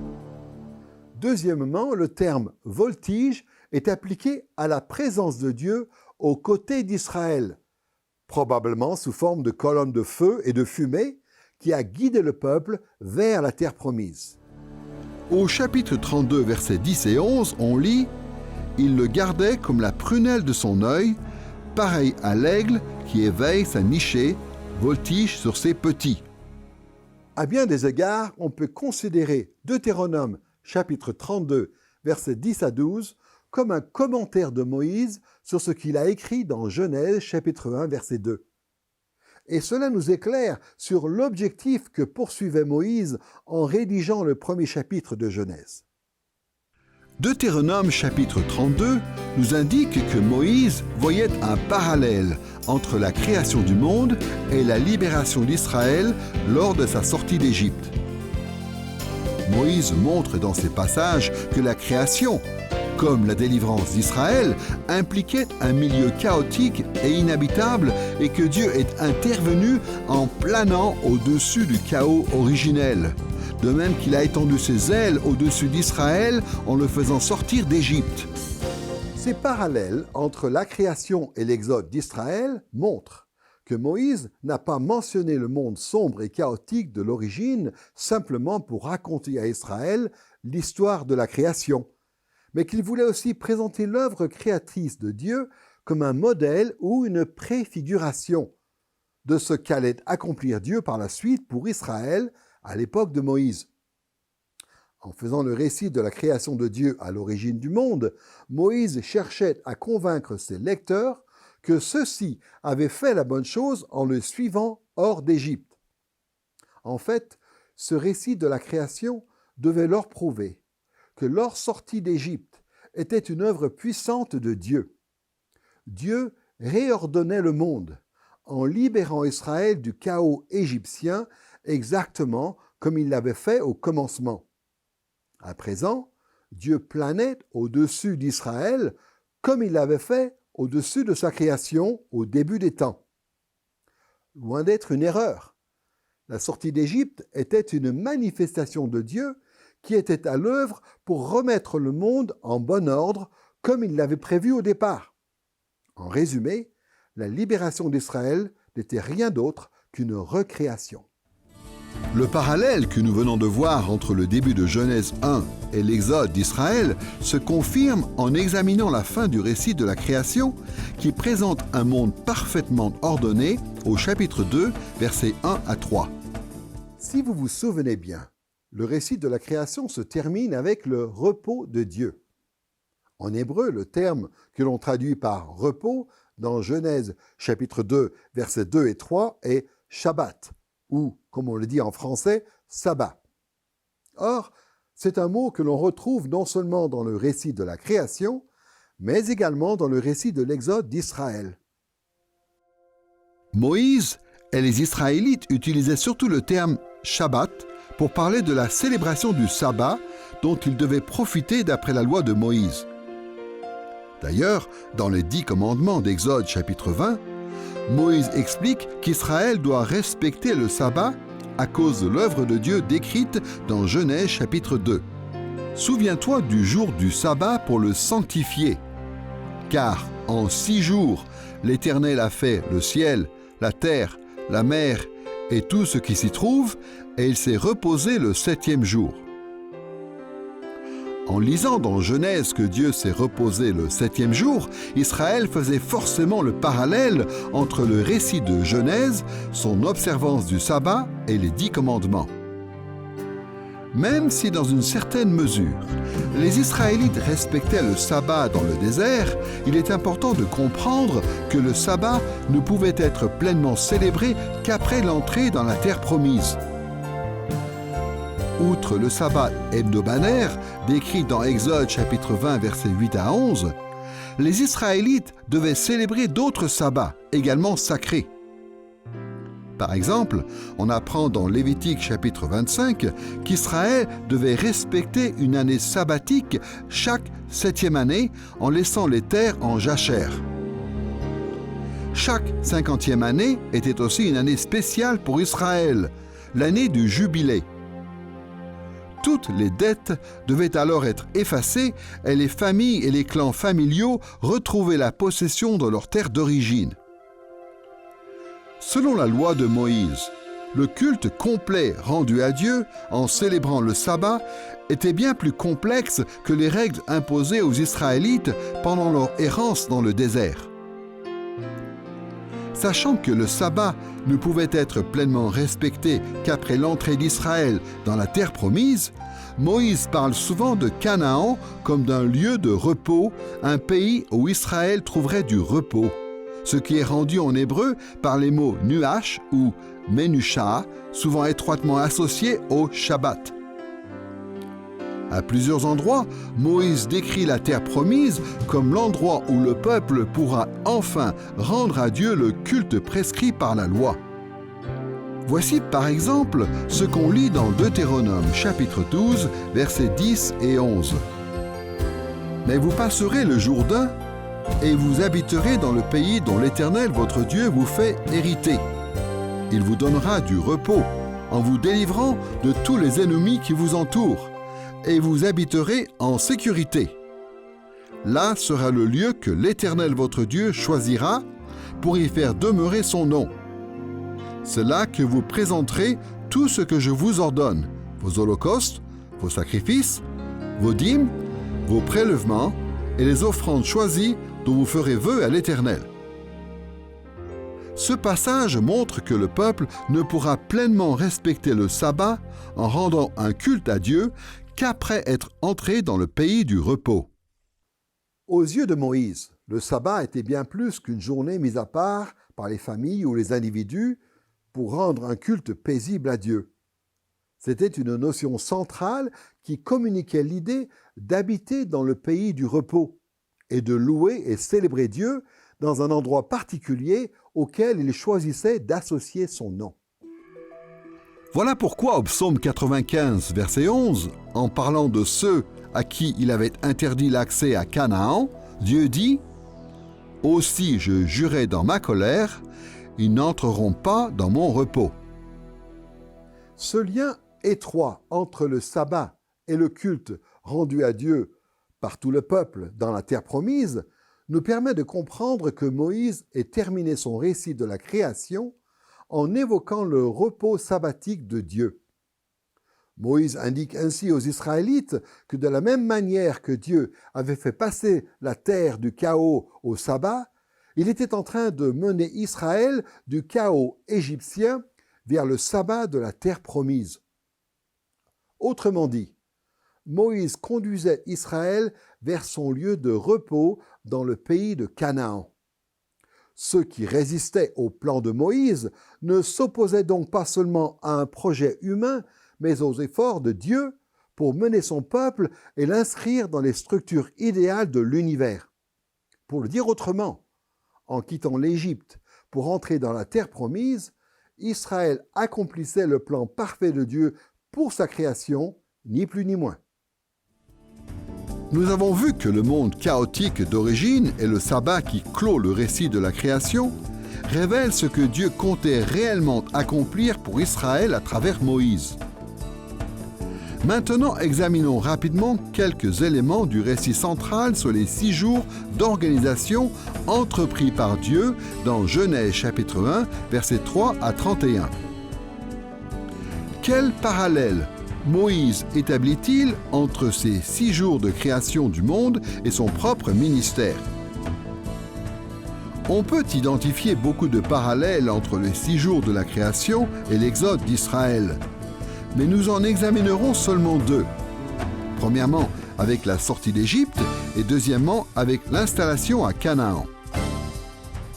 Deuxièmement, le terme « voltige » est appliqué à la présence de Dieu aux côtés d'Israël, probablement sous forme de colonne de feu et de fumée qui a guidé le peuple vers la terre promise. Au chapitre 32, versets 10 et 11, on lit « Il le gardait comme la prunelle de son œil, pareil à l'aigle qui éveille sa nichée, voltige sur ses petits. » À bien des égards, on peut considérer Deutéronome chapitre 32, versets 10 à 12, comme un commentaire de Moïse sur ce qu'il a écrit dans Genèse chapitre 1, verset 2. Et cela nous éclaire sur l'objectif que poursuivait Moïse en rédigeant le premier chapitre de Genèse. Deutéronome chapitre 32 nous indique que Moïse voyait un parallèle entre la création du monde et la libération d'Israël lors de sa sortie d'Égypte. Moïse montre dans ces passages que la création, comme la délivrance d'Israël, impliquait un milieu chaotique et inhabitable et que Dieu est intervenu en planant au-dessus du chaos originel, de même qu'il a étendu ses ailes au-dessus d'Israël en le faisant sortir d'Égypte. Ces parallèles entre la création et l'exode d'Israël montrent que Moïse n'a pas mentionné le monde sombre et chaotique de l'origine simplement pour raconter à Israël l'histoire de la création, mais qu'il voulait aussi présenter l'œuvre créatrice de Dieu comme un modèle ou une préfiguration de ce qu'allait accomplir Dieu par la suite pour Israël à l'époque de Moïse. En faisant le récit de la création de Dieu à l'origine du monde, Moïse cherchait à convaincre ses lecteurs que ceux-ci avaient fait la bonne chose en le suivant hors d'Égypte. En fait, ce récit de la création devait leur prouver que leur sortie d'Égypte était une œuvre puissante de Dieu. Dieu réordonnait le monde en libérant Israël du chaos égyptien exactement comme il l'avait fait au commencement. À présent, Dieu planait au-dessus d'Israël comme il l'avait fait au-dessus de sa création au début des temps. Loin d'être une erreur, la sortie d'Égypte était une manifestation de Dieu qui était à l'œuvre pour remettre le monde en bon ordre comme il l'avait prévu au départ. En résumé, la libération d'Israël n'était rien d'autre qu'une recréation. Le parallèle que nous venons de voir entre le début de Genèse 1 et l'exode d'Israël se confirme en examinant la fin du récit de la création qui présente un monde parfaitement ordonné au chapitre 2, versets 1 à 3. Si vous vous souvenez bien, le récit de la création se termine avec le repos de Dieu. En hébreu, le terme que l'on traduit par repos dans Genèse chapitre 2, versets 2 et 3 est Shabbat, ou, comme on le dit en français, sabbat. Or, c'est un mot que l'on retrouve non seulement dans le récit de la création, mais également dans le récit de l'Exode d'Israël. Moïse et les Israélites utilisaient surtout le terme Shabbat pour parler de la célébration du sabbat dont ils devaient profiter d'après la loi de Moïse. D'ailleurs, dans les 10 commandements d'Exode chapitre 20, Moïse explique qu'Israël doit respecter le sabbat à cause de l'œuvre de Dieu décrite dans Genèse chapitre 2. Souviens-toi du jour du sabbat pour le sanctifier, car en 6 jours, l'Éternel a fait le ciel, la terre, la mer et tout ce qui s'y trouve, et il s'est reposé le 7e jour. En lisant dans Genèse que Dieu s'est reposé le 7e jour, Israël faisait forcément le parallèle entre le récit de Genèse, son observance du sabbat et les 10 commandements. Même si dans une certaine mesure, les Israélites respectaient le sabbat dans le désert, il est important de comprendre que le sabbat ne pouvait être pleinement célébré qu'après l'entrée dans la terre promise. Outre le sabbat hebdomadaire, décrit dans Exode chapitre 20, versets 8 à 11, les Israélites devaient célébrer d'autres sabbats, également sacrés. Par exemple, on apprend dans Lévitique chapitre 25 qu'Israël devait respecter une année sabbatique chaque 7e année en laissant les terres en jachère. Chaque 50e année était aussi une année spéciale pour Israël, l'année du jubilé. Toutes les dettes devaient alors être effacées et les familles et les clans familiaux retrouver la possession de leur terre d'origine. Selon la loi de Moïse, le culte complet rendu à Dieu en célébrant le sabbat était bien plus complexe que les règles imposées aux Israélites pendant leur errance dans le désert. Sachant que le sabbat ne pouvait être pleinement respecté qu'après l'entrée d'Israël dans la terre promise, Moïse parle souvent de Canaan comme d'un lieu de repos, un pays où Israël trouverait du repos, ce qui est rendu en hébreu par les mots nuach ou menusha, souvent étroitement associés au Shabbat. À plusieurs endroits, Moïse décrit la terre promise comme l'endroit où le peuple pourra enfin rendre à Dieu le culte prescrit par la loi. Voici par exemple ce qu'on lit dans Deutéronome chapitre 12, versets 10 et 11. « Mais vous passerez le Jourdain et vous habiterez dans le pays dont l'Éternel votre Dieu vous fait hériter. Il vous donnera du repos en vous délivrant de tous les ennemis qui vous entourent, et vous habiterez en sécurité. Là sera le lieu que l'Éternel votre Dieu choisira pour y faire demeurer son nom. C'est là que vous présenterez tout ce que je vous ordonne, vos holocaustes, vos sacrifices, vos dîmes, vos prélèvements et les offrandes choisies dont vous ferez vœu à l'Éternel. » Ce passage montre que le peuple ne pourra pleinement respecter le sabbat en rendant un culte à Dieu qu'après être entré dans le pays du repos. Aux yeux de Moïse, le sabbat était bien plus qu'une journée mise à part par les familles ou les individus pour rendre un culte paisible à Dieu. C'était une notion centrale qui communiquait l'idée d'habiter dans le pays du repos et de louer et célébrer Dieu dans un endroit particulier auquel il choisissait d'associer son nom. Voilà pourquoi au psaume 95, verset 11, en parlant de ceux à qui il avait interdit l'accès à Canaan, Dieu dit « Aussi je jurai dans ma colère, ils n'entreront pas dans mon repos. » Ce lien étroit entre le sabbat et le culte rendu à Dieu par tout le peuple dans la terre promise nous permet de comprendre que Moïse ait terminé son récit de la création en évoquant le repos sabbatique de Dieu. Moïse indique ainsi aux Israélites que de la même manière que Dieu avait fait passer la terre du chaos au sabbat, il était en train de mener Israël du chaos égyptien vers le sabbat de la terre promise. Autrement dit, Moïse conduisait Israël vers son lieu de repos dans le pays de Canaan. Ceux qui résistaient au plan de Moïse ne s'opposaient donc pas seulement à un projet humain, mais aux efforts de Dieu pour mener son peuple et l'inscrire dans les structures idéales de l'univers. Pour le dire autrement, en quittant l'Égypte pour entrer dans la terre promise, Israël accomplissait le plan parfait de Dieu pour sa création, ni plus ni moins. Nous avons vu que le monde chaotique d'origine et le sabbat qui clôt le récit de la création révèlent ce que Dieu comptait réellement accomplir pour Israël à travers Moïse. Maintenant, examinons rapidement quelques éléments du récit central sur les 6 jours d'organisation entrepris par Dieu dans Genèse chapitre 1, versets 3 à 31. Quel parallèle Moïse établit-il entre ces 6 jours de création du monde et son propre ministère? On peut identifier beaucoup de parallèles entre les 6 jours de la création et l'exode d'Israël, mais nous en examinerons seulement 2. Premièrement, avec la sortie d'Égypte et deuxièmement, avec l'installation à Canaan.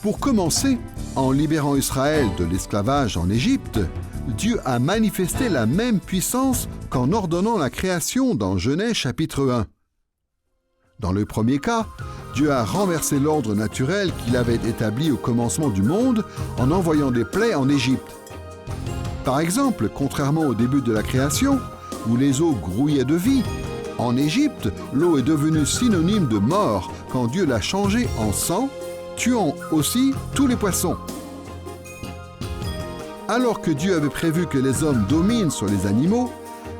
Pour commencer, en libérant Israël de l'esclavage en Égypte, Dieu a manifesté la même puissance qu'en ordonnant la création dans Genèse chapitre 1. Dans le premier cas, Dieu a renversé l'ordre naturel qu'il avait établi au commencement du monde en envoyant des plaies en Égypte. Par exemple, contrairement au début de la création, où les eaux grouillaient de vie, en Égypte, l'eau est devenue synonyme de mort quand Dieu l'a changée en sang, tuant aussi tous les poissons. Alors que Dieu avait prévu que les hommes dominent sur les animaux,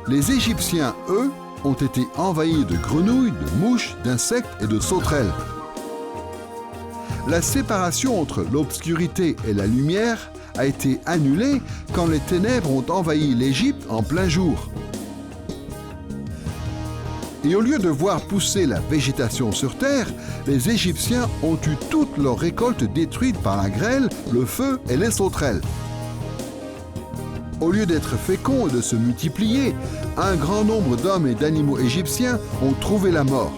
les Égyptiens, eux, ont été envahis de grenouilles, de mouches, d'insectes et de sauterelles. La séparation entre l'obscurité et la lumière a été annulée quand les ténèbres ont envahi l'Égypte en plein jour. Et au lieu de voir pousser la végétation sur terre, les Égyptiens ont eu toute leur récolte détruite par la grêle, le feu et les sauterelles. Au lieu d'être féconds et de se multiplier, un grand nombre d'hommes et d'animaux égyptiens ont trouvé la mort.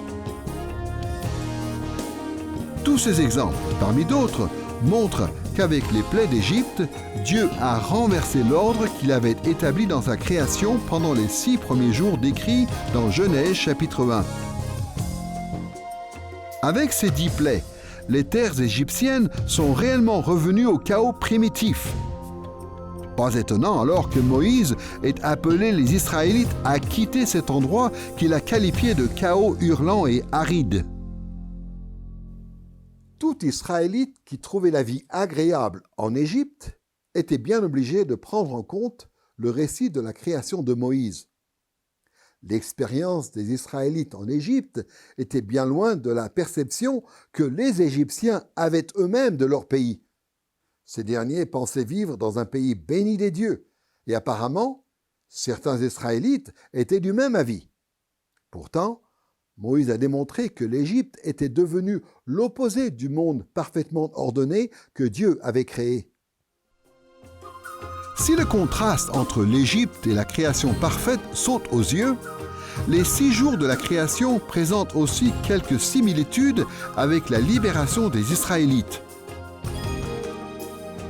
Tous ces exemples, parmi d'autres, montrent qu'avec les plaies d'Égypte, Dieu a renversé l'ordre qu'il avait établi dans sa création pendant les 6 premiers jours décrits dans Genèse chapitre 1. Avec ces 10 plaies, les terres égyptiennes sont réellement revenues au chaos primitif. Pas étonnant alors que Moïse ait appelé les Israélites à quitter cet endroit qu'il a qualifié de chaos hurlant et aride. Tout Israélite qui trouvait la vie agréable en Égypte était bien obligé de prendre en compte le récit de la création de Moïse. L'expérience des Israélites en Égypte était bien loin de la perception que les Égyptiens avaient eux-mêmes de leur pays. Ces derniers pensaient vivre dans un pays béni des dieux, et apparemment, certains Israélites étaient du même avis. Pourtant, Moïse a démontré que l'Égypte était devenue l'opposé du monde parfaitement ordonné que Dieu avait créé. Si le contraste entre l'Égypte et la création parfaite saute aux yeux, les 6 jours de la création présentent aussi quelques similitudes avec la libération des Israélites.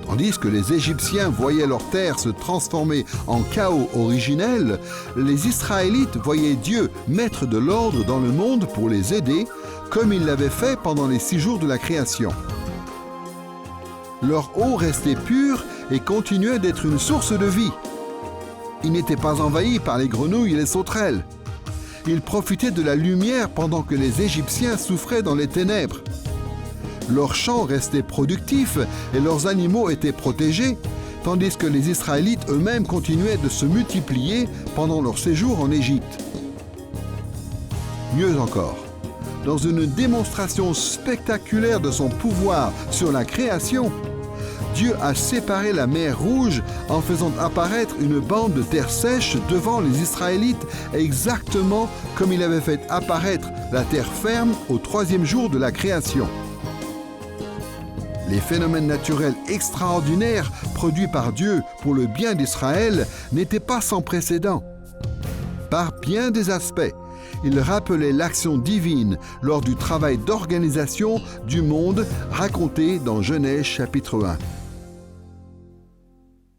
Tandis que les Égyptiens voyaient leur terre se transformer en chaos originel, les Israélites voyaient Dieu mettre de l'ordre dans le monde pour les aider, comme il l'avait fait pendant les 6 jours de la création. Leur eau restait pure et continuait d'être une source de vie. Ils n'étaient pas envahis par les grenouilles et les sauterelles. Ils profitaient de la lumière pendant que les Égyptiens souffraient dans les ténèbres. Leurs champs restaient productifs et leurs animaux étaient protégés, tandis que les Israélites eux-mêmes continuaient de se multiplier pendant leur séjour en Égypte. Mieux encore, dans une démonstration spectaculaire de son pouvoir sur la création, Dieu a séparé la mer Rouge en faisant apparaître une bande de terre sèche devant les Israélites, exactement comme il avait fait apparaître la terre ferme au 3e jour de la création. Les phénomènes naturels extraordinaires produits par Dieu pour le bien d'Israël n'étaient pas sans précédent. par bien des aspects. Il rappelait l'action divine lors du travail d'organisation du monde raconté dans Genèse chapitre 1.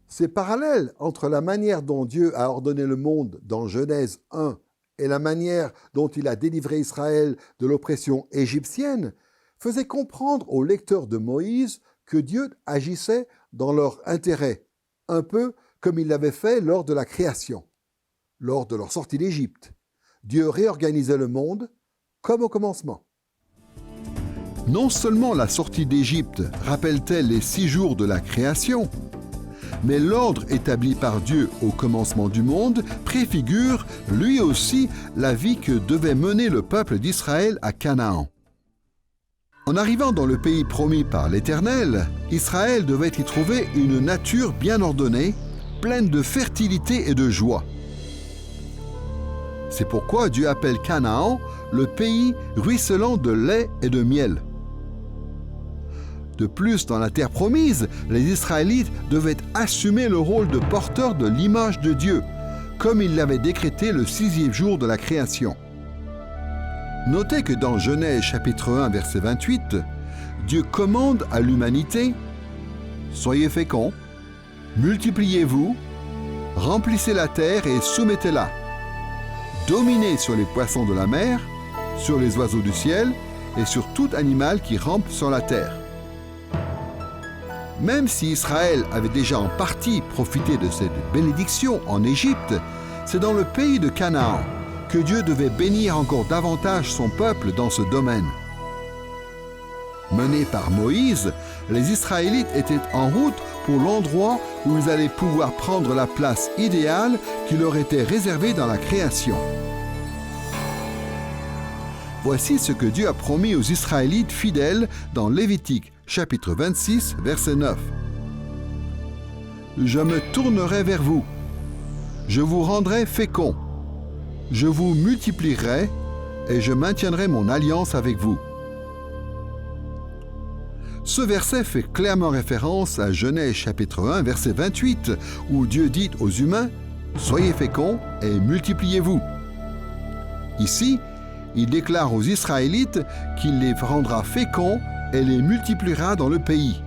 Ces parallèles entre la manière dont Dieu a ordonné le monde dans Genèse 1 et la manière dont il a délivré Israël de l'oppression égyptienne faisaient comprendre aux lecteurs de Moïse que Dieu agissait dans leur intérêt, un peu comme il l'avait fait lors de la création, lors de leur sortie d'Égypte. Dieu réorganisait le monde comme au commencement. Non seulement la sortie d'Égypte rappelle-t-elle les 6 jours de la création, mais l'ordre établi par Dieu au commencement du monde préfigure lui aussi la vie que devait mener le peuple d'Israël à Canaan. En arrivant dans le pays promis par l'Éternel, Israël devait y trouver une nature bien ordonnée, pleine de fertilité et de joie. C'est pourquoi Dieu appelle Canaan le pays ruisselant de lait et de miel. De plus, dans la terre promise, les Israélites devaient assumer le rôle de porteurs de l'image de Dieu, comme il l'avait décrété le 6e jour de la création. Notez que dans Genèse chapitre 1, verset 28, Dieu commande à l'humanité « Soyez féconds, multipliez-vous, remplissez la terre et soumettez-la. Dominez sur les poissons de la mer, sur les oiseaux du ciel et sur tout animal qui rampe sur la terre. » Même si Israël avait déjà en partie profité de cette bénédiction en Égypte, c'est dans le pays de Canaan que Dieu devait bénir encore davantage son peuple dans ce domaine. Menés par Moïse, les Israélites étaient en route pour l'endroit où ils allaient pouvoir prendre la place idéale qui leur était réservée dans la création. Voici ce que Dieu a promis aux Israélites fidèles dans Lévitique, chapitre 26, verset 9. « Je me tournerai vers vous, je vous rendrai féconds, je vous multiplierai et je maintiendrai mon alliance avec vous. » Ce verset fait clairement référence à Genèse chapitre 1, verset 28, où Dieu dit aux humains « Soyez féconds et multipliez-vous ». Ici, il déclare aux Israélites qu'il les rendra féconds et les multipliera dans le pays.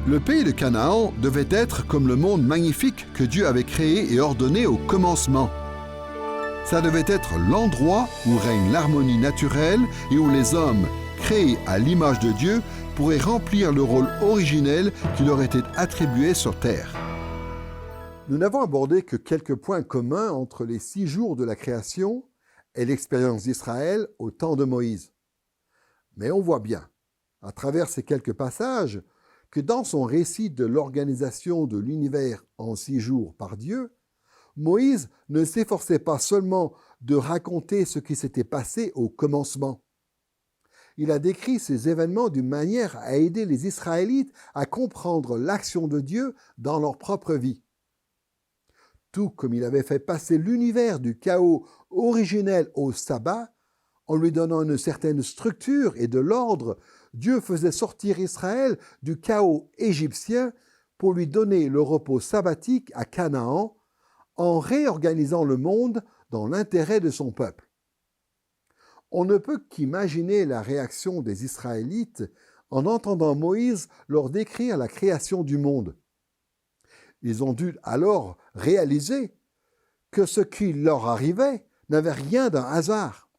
Le pays de Canaan devait être comme le monde magnifique que Dieu avait créé et ordonné au commencement. Ça devait être l'endroit où règne l'harmonie naturelle et où les hommes, créés à l'image de Dieu, pourraient remplir le rôle originel qui leur était attribué sur terre. Nous n'avons abordé que quelques points communs entre les 6 jours de la création et l'expérience d'Israël au temps de Moïse. Mais on voit bien, à travers ces quelques passages, que dans son récit de l'organisation de l'univers en 6 jours par Dieu, Moïse ne s'efforçait pas seulement de raconter ce qui s'était passé au commencement. Il a décrit ces événements d'une manière à aider les Israélites à comprendre l'action de Dieu dans leur propre vie. Tout comme il avait fait passer l'univers du chaos originel au sabbat, en lui donnant une certaine structure et de l'ordre, Dieu faisait sortir Israël du chaos égyptien pour lui donner le repos sabbatique à Canaan, en réorganisant le monde dans l'intérêt de son peuple. On ne peut qu'imaginer la réaction des Israélites en entendant Moïse leur décrire la création du monde. Ils ont dû alors réaliser que ce qui leur arrivait n'avait rien d'un hasard.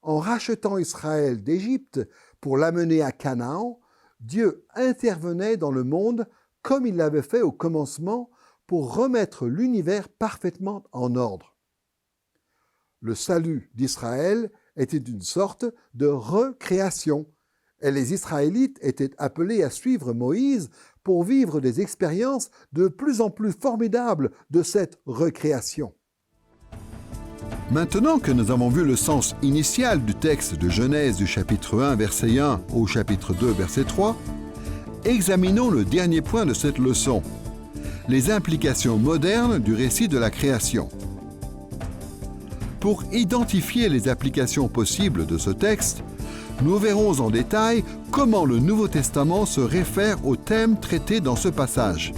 En rachetant Israël d'Égypte pour l'amener à Canaan, Dieu intervenait dans le monde comme il l'avait fait au commencement pour remettre l'univers parfaitement en ordre. Le salut d'Israël était une sorte de recréation, et les Israélites étaient appelés à suivre Moïse pour vivre des expériences de plus en plus formidables de cette recréation. Maintenant que nous avons vu le sens initial du texte de Genèse du chapitre 1, verset 1 au chapitre 2, verset 3, examinons le dernier point de cette leçon, les implications modernes du récit de la création. Pour identifier les applications possibles de ce texte, nous verrons en détail comment le Nouveau Testament se réfère aux thèmes traités dans ce passage.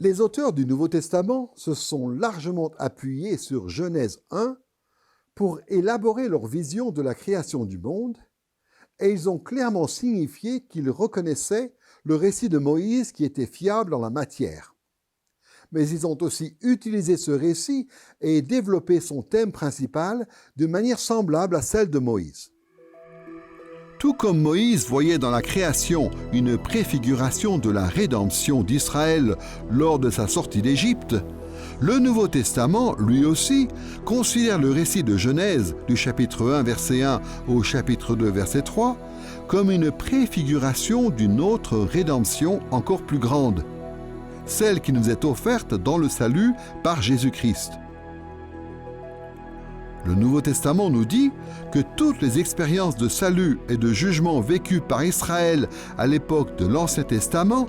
Les auteurs du Nouveau Testament se sont largement appuyés sur Genèse 1 pour élaborer leur vision de la création du monde, et ils ont clairement signifié qu'ils reconnaissaient le récit de Moïse qui était fiable en la matière. Mais ils ont aussi utilisé ce récit et développé son thème principal de manière semblable à celle de Moïse. Tout comme Moïse voyait dans la création une préfiguration de la rédemption d'Israël lors de sa sortie d'Égypte, le Nouveau Testament, lui aussi, considère le récit de Genèse, du chapitre 1, verset 1 au chapitre 2, verset 3, comme une préfiguration d'une autre rédemption encore plus grande, celle qui nous est offerte dans le salut par Jésus-Christ. Le Nouveau Testament nous dit que toutes les expériences de salut et de jugement vécues par Israël à l'époque de l'Ancien Testament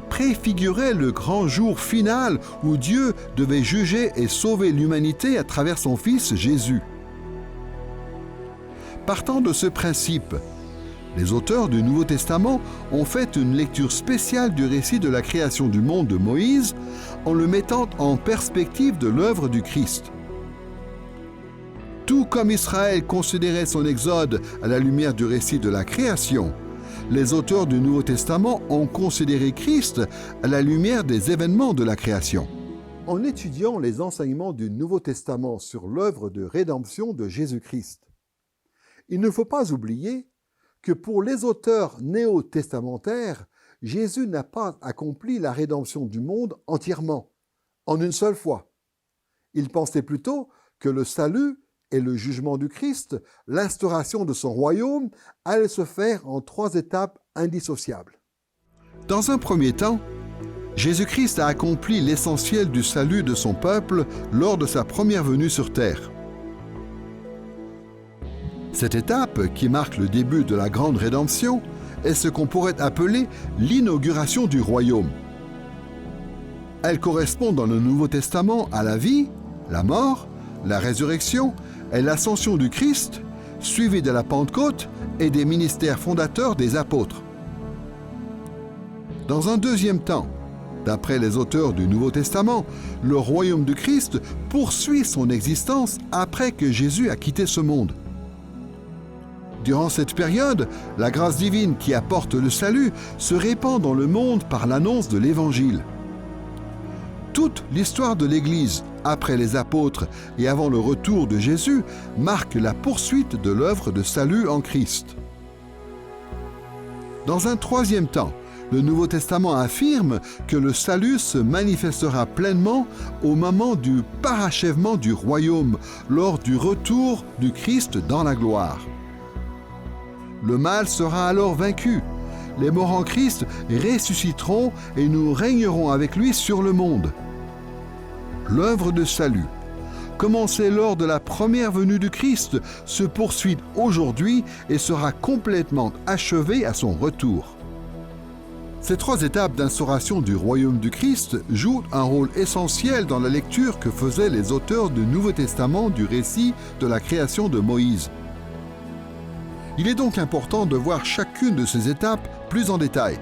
préfiguraient le grand jour final où Dieu devait juger et sauver l'humanité à travers son Fils Jésus. Partant de ce principe, les auteurs du Nouveau Testament ont fait une lecture spéciale du récit de la création du monde de Moïse en le mettant en perspective de l'œuvre du Christ. Tout comme Israël considérait son exode à la lumière du récit de la création, les auteurs du Nouveau Testament ont considéré Christ à la lumière des événements de la création. En étudiant les enseignements du Nouveau Testament sur l'œuvre de rédemption de Jésus-Christ, il ne faut pas oublier que pour les auteurs néo-testamentaires, Jésus n'a pas accompli la rédemption du monde entièrement, en une seule fois. Ils pensaient plutôt que le salut et le jugement du Christ, l'instauration de son royaume, allait se faire en 3 étapes indissociables. Dans un premier temps, Jésus-Christ a accompli l'essentiel du salut de son peuple lors de sa première venue sur terre. Cette étape, qui marque le début de la grande rédemption, est ce qu'on pourrait appeler l'inauguration du royaume. Elle correspond dans le Nouveau Testament à la vie, la mort, la résurrection et l'ascension du Christ, suivie de la Pentecôte et des ministères fondateurs des apôtres. Dans un deuxième temps, d'après les auteurs du Nouveau Testament, le royaume du Christ poursuit son existence après que Jésus a quitté ce monde. Durant cette période, la grâce divine qui apporte le salut se répand dans le monde par l'annonce de l'Évangile. Toute l'histoire de l'Église, après les apôtres et avant le retour de Jésus, marque la poursuite de l'œuvre de salut en Christ. Dans un troisième temps, le Nouveau Testament affirme que le salut se manifestera pleinement au moment du parachèvement du royaume, lors du retour du Christ dans la gloire. Le mal sera alors vaincu. Les morts en Christ ressusciteront et nous régnerons avec lui sur le monde. L'œuvre de salut, commencée lors de la première venue du Christ, se poursuit aujourd'hui et sera complètement achevée à son retour. Ces 3 étapes d'instauration du royaume du Christ jouent un rôle essentiel dans la lecture que faisaient les auteurs du Nouveau Testament du récit de la création de Moïse. Il est donc important de voir chacune de ces étapes plus en détail.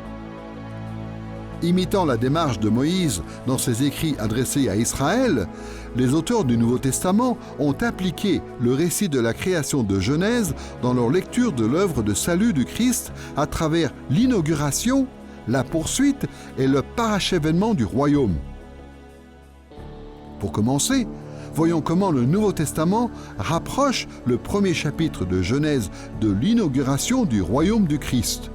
Imitant la démarche de Moïse dans ses écrits adressés à Israël, les auteurs du Nouveau Testament ont appliqué le récit de la création de Genèse dans leur lecture de l'œuvre de salut du Christ à travers l'inauguration, la poursuite et le parachèvement du royaume. Pour commencer, voyons comment le Nouveau Testament rapproche le premier chapitre de Genèse de l'inauguration du royaume du Christ.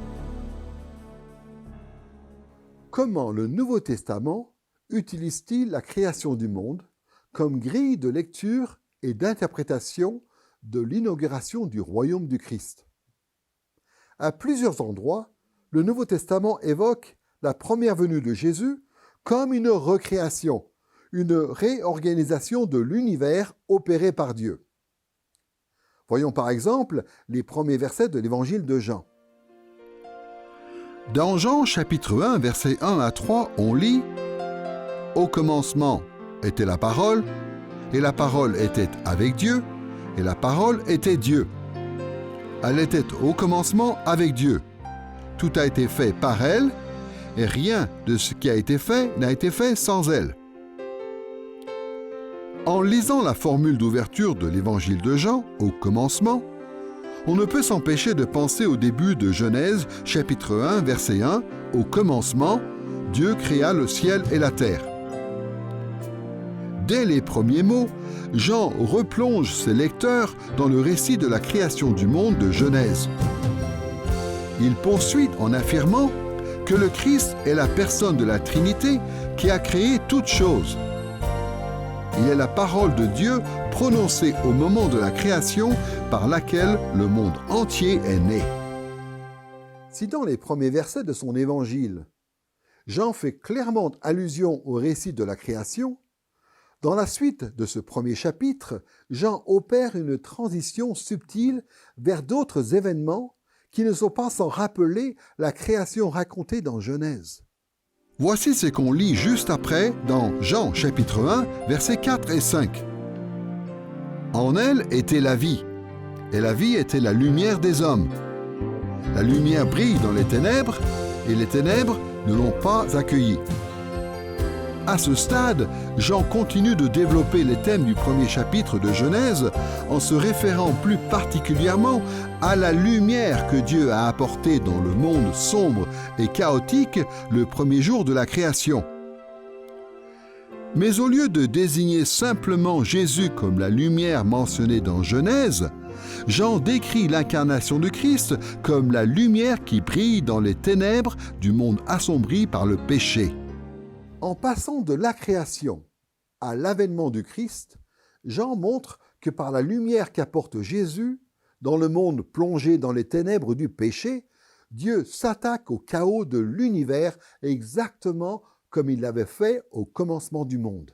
Comment le Nouveau Testament utilise-t-il la création du monde comme grille de lecture et d'interprétation de l'inauguration du royaume du Christ? À plusieurs endroits, le Nouveau Testament évoque la première venue de Jésus comme une recréation, une réorganisation de l'univers opérée par Dieu. Voyons par exemple les premiers versets de l'Évangile de Jean. Dans Jean chapitre 1, versets 1 à 3, on lit « Au commencement était la parole, et la parole était avec Dieu, et la parole était Dieu. Elle était au commencement avec Dieu. Tout a été fait par elle, et rien de ce qui a été fait n'a été fait sans elle. En lisant la formule d'ouverture de l'évangile de Jean, au commencement, on ne peut s'empêcher de penser au début de Genèse, chapitre 1, verset 1, « Au commencement, Dieu créa le ciel et la terre ». Dès les premiers mots, Jean replonge ses lecteurs dans le récit de la création du monde de Genèse. Il poursuit en affirmant que le Christ est la personne de la Trinité qui a créé toutes choses. Il est la parole de Dieu prononcée au moment de la création par laquelle le monde entier est né. Si dans les premiers versets de son évangile, Jean fait clairement allusion au récit de la création, dans la suite de ce premier chapitre, Jean opère une transition subtile vers d'autres événements qui ne sont pas sans rappeler la création racontée dans Genèse. Voici ce qu'on lit juste après dans Jean chapitre 1, versets 4 et 5. « En elle était la vie, et la vie était la lumière des hommes. La lumière brille dans les ténèbres, et les ténèbres ne l'ont pas accueillie. » À ce stade, Jean continue de développer les thèmes du premier chapitre de Genèse en se référant plus particulièrement à la lumière que Dieu a apportée dans le monde sombre et chaotique le premier jour de la création. Mais au lieu de désigner simplement Jésus comme la lumière mentionnée dans Genèse, Jean décrit l'incarnation de Christ comme la lumière qui brille dans les ténèbres du monde assombri par le péché. En passant de la création à l'avènement du Christ, Jean montre que par la lumière qu'apporte Jésus, dans le monde plongé dans les ténèbres du péché, Dieu s'attaque au chaos de l'univers exactement comme il l'avait fait au commencement du monde.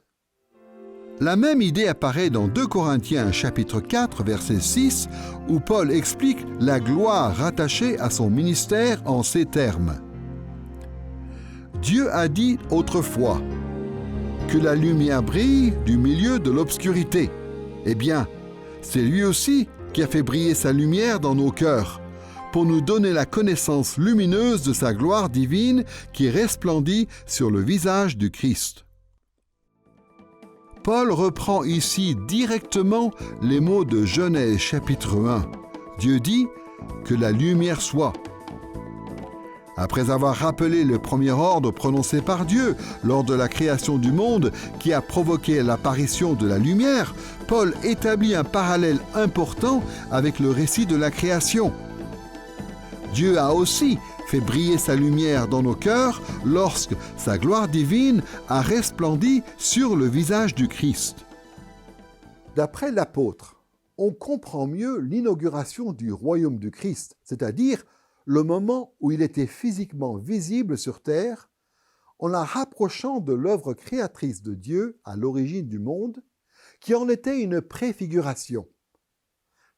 La même idée apparaît dans 2 Corinthiens chapitre 4 verset 6 où Paul explique la gloire rattachée à son ministère en ces termes. Dieu a dit autrefois que la lumière brille du milieu de l'obscurité. Eh bien, c'est lui aussi qui a fait briller sa lumière dans nos cœurs, pour nous donner la connaissance lumineuse de sa gloire divine qui resplendit sur le visage du Christ. Paul reprend ici directement les mots de Genèse chapitre 1. Dieu dit que la lumière soit. Après avoir rappelé le premier ordre prononcé par Dieu lors de la création du monde qui a provoqué l'apparition de la lumière, Paul établit un parallèle important avec le récit de la création. Dieu a aussi fait briller sa lumière dans nos cœurs lorsque sa gloire divine a resplendi sur le visage du Christ. D'après l'apôtre, on comprend mieux l'inauguration du royaume du Christ, c'est-à-dire le moment où il était physiquement visible sur terre, en la rapprochant de l'œuvre créatrice de Dieu à l'origine du monde, qui en était une préfiguration.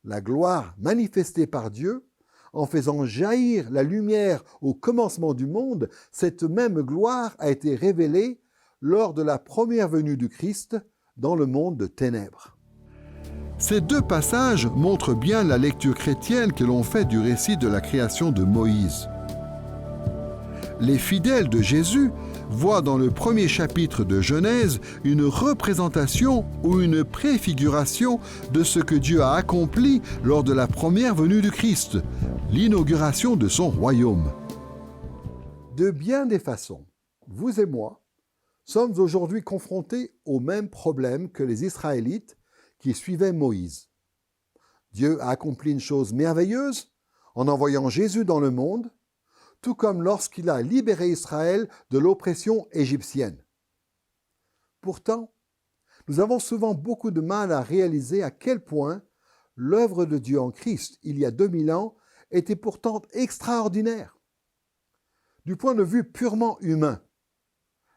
La gloire manifestée par Dieu, en faisant jaillir la lumière au commencement du monde, cette même gloire a été révélée lors de la première venue du Christ dans le monde de ténèbres. Ces 2 passages montrent bien la lecture chrétienne que l'on fait du récit de la création de Moïse. Les fidèles de Jésus voient dans le premier chapitre de Genèse une représentation ou une préfiguration de ce que Dieu a accompli lors de la première venue du Christ, l'inauguration de son royaume. De bien des façons, vous et moi sommes aujourd'hui confrontés au même problème que les Israélites qui suivaient Moïse. Dieu a accompli une chose merveilleuse en envoyant Jésus dans le monde, tout comme lorsqu'il a libéré Israël de l'oppression égyptienne. Pourtant, nous avons souvent beaucoup de mal à réaliser à quel point l'œuvre de Dieu en Christ, il y a 2000 ans, était pourtant extraordinaire. Du point de vue purement humain,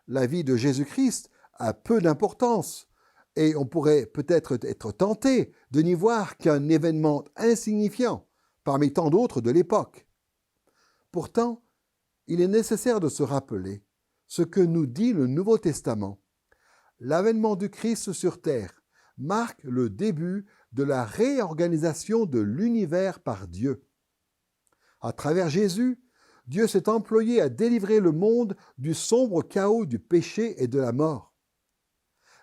la vie de Jésus-Christ a peu d'importance, et on pourrait peut-être être tenté de n'y voir qu'un événement insignifiant parmi tant d'autres de l'époque. Pourtant, il est nécessaire de se rappeler ce que nous dit le Nouveau Testament. L'avènement du Christ sur terre marque le début de la réorganisation de l'univers par Dieu. À travers Jésus, Dieu s'est employé à délivrer le monde du sombre chaos du péché et de la mort.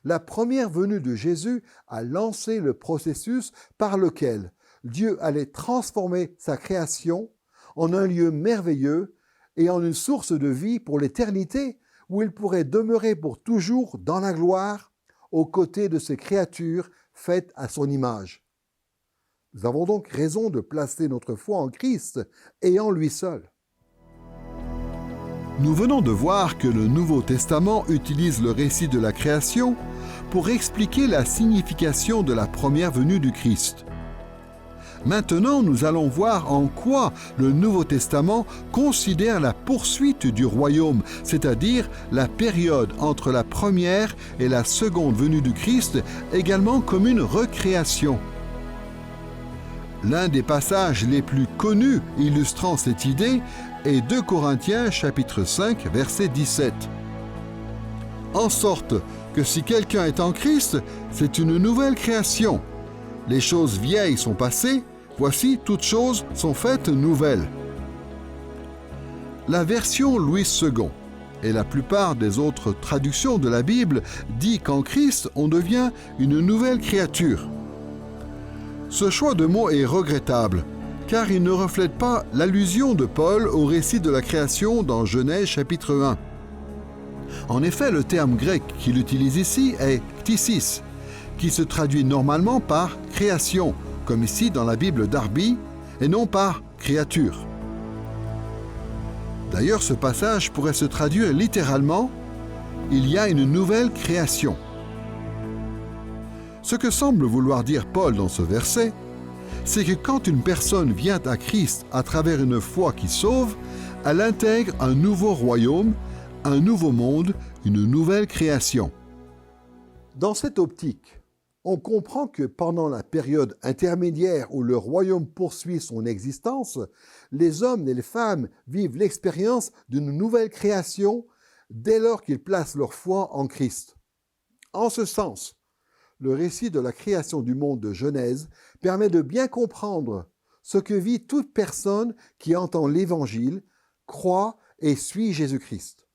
La première venue de Jésus a lancé le processus par lequel Dieu allait transformer sa création en un lieu merveilleux et en une source de vie pour l'éternité où il pourrait demeurer pour toujours dans la gloire aux côtés de ses créatures faites à son image. Nous avons donc raison de placer notre foi en Christ et en lui seul. Nous venons de voir que le Nouveau Testament utilise le récit de la création pour expliquer la signification de la première venue du Christ. Maintenant, nous allons voir en quoi le Nouveau Testament considère la poursuite du royaume, c'est-à-dire la période entre la première et la seconde venue du Christ, également comme une recréation. L'un des passages les plus connus illustrant cette idée est 2 Corinthiens chapitre 5 verset 17. En sorte que si quelqu'un est en Christ, c'est une nouvelle création. Les choses vieilles sont passées, voici toutes choses sont faites nouvelles. La version Louis II et la plupart des autres traductions de la Bible dit qu'en Christ, on devient une nouvelle créature. Ce choix de mots est regrettable, car il ne reflète pas l'allusion de Paul au récit de la création dans Genèse chapitre 1. En effet, le terme grec qu'il utilise ici est ktisis, qui se traduit normalement par création, comme ici dans la Bible Darby, et non par créature. D'ailleurs, ce passage pourrait se traduire littéralement « il y a une nouvelle création ». Ce que semble vouloir dire Paul dans ce verset, c'est que quand une personne vient à Christ à travers une foi qui sauve, elle intègre un nouveau royaume, un nouveau monde, une nouvelle création. Dans cette optique, on comprend que pendant la période intermédiaire où le royaume poursuit son existence, les hommes et les femmes vivent l'expérience d'une nouvelle création dès lors qu'ils placent leur foi en Christ. En ce sens, le récit de la création du monde de Genèse permet de bien comprendre ce que vit toute personne qui entend l'Évangile, croit et suit Jésus-Christ.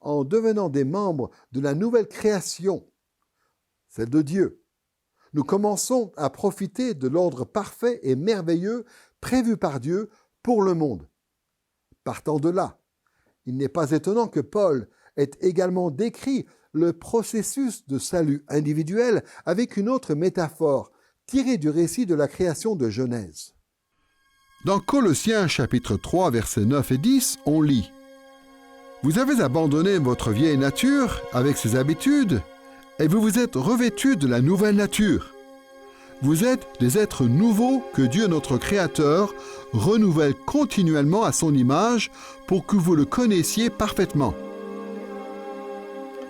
En devenant des membres de la nouvelle création, celle de Dieu, nous commençons à profiter de l'ordre parfait et merveilleux prévu par Dieu pour le monde. Partant de là, il n'est pas étonnant que Paul ait également décrit le processus de salut individuel avec une autre métaphore tirée du récit de la création de Genèse. Dans Colossiens chapitre 3 versets 9 et 10, on lit « Vous avez abandonné votre vieille nature avec ses habitudes et vous vous êtes revêtus de la nouvelle nature. Vous êtes des êtres nouveaux que Dieu notre Créateur renouvelle continuellement à son image pour que vous le connaissiez parfaitement. »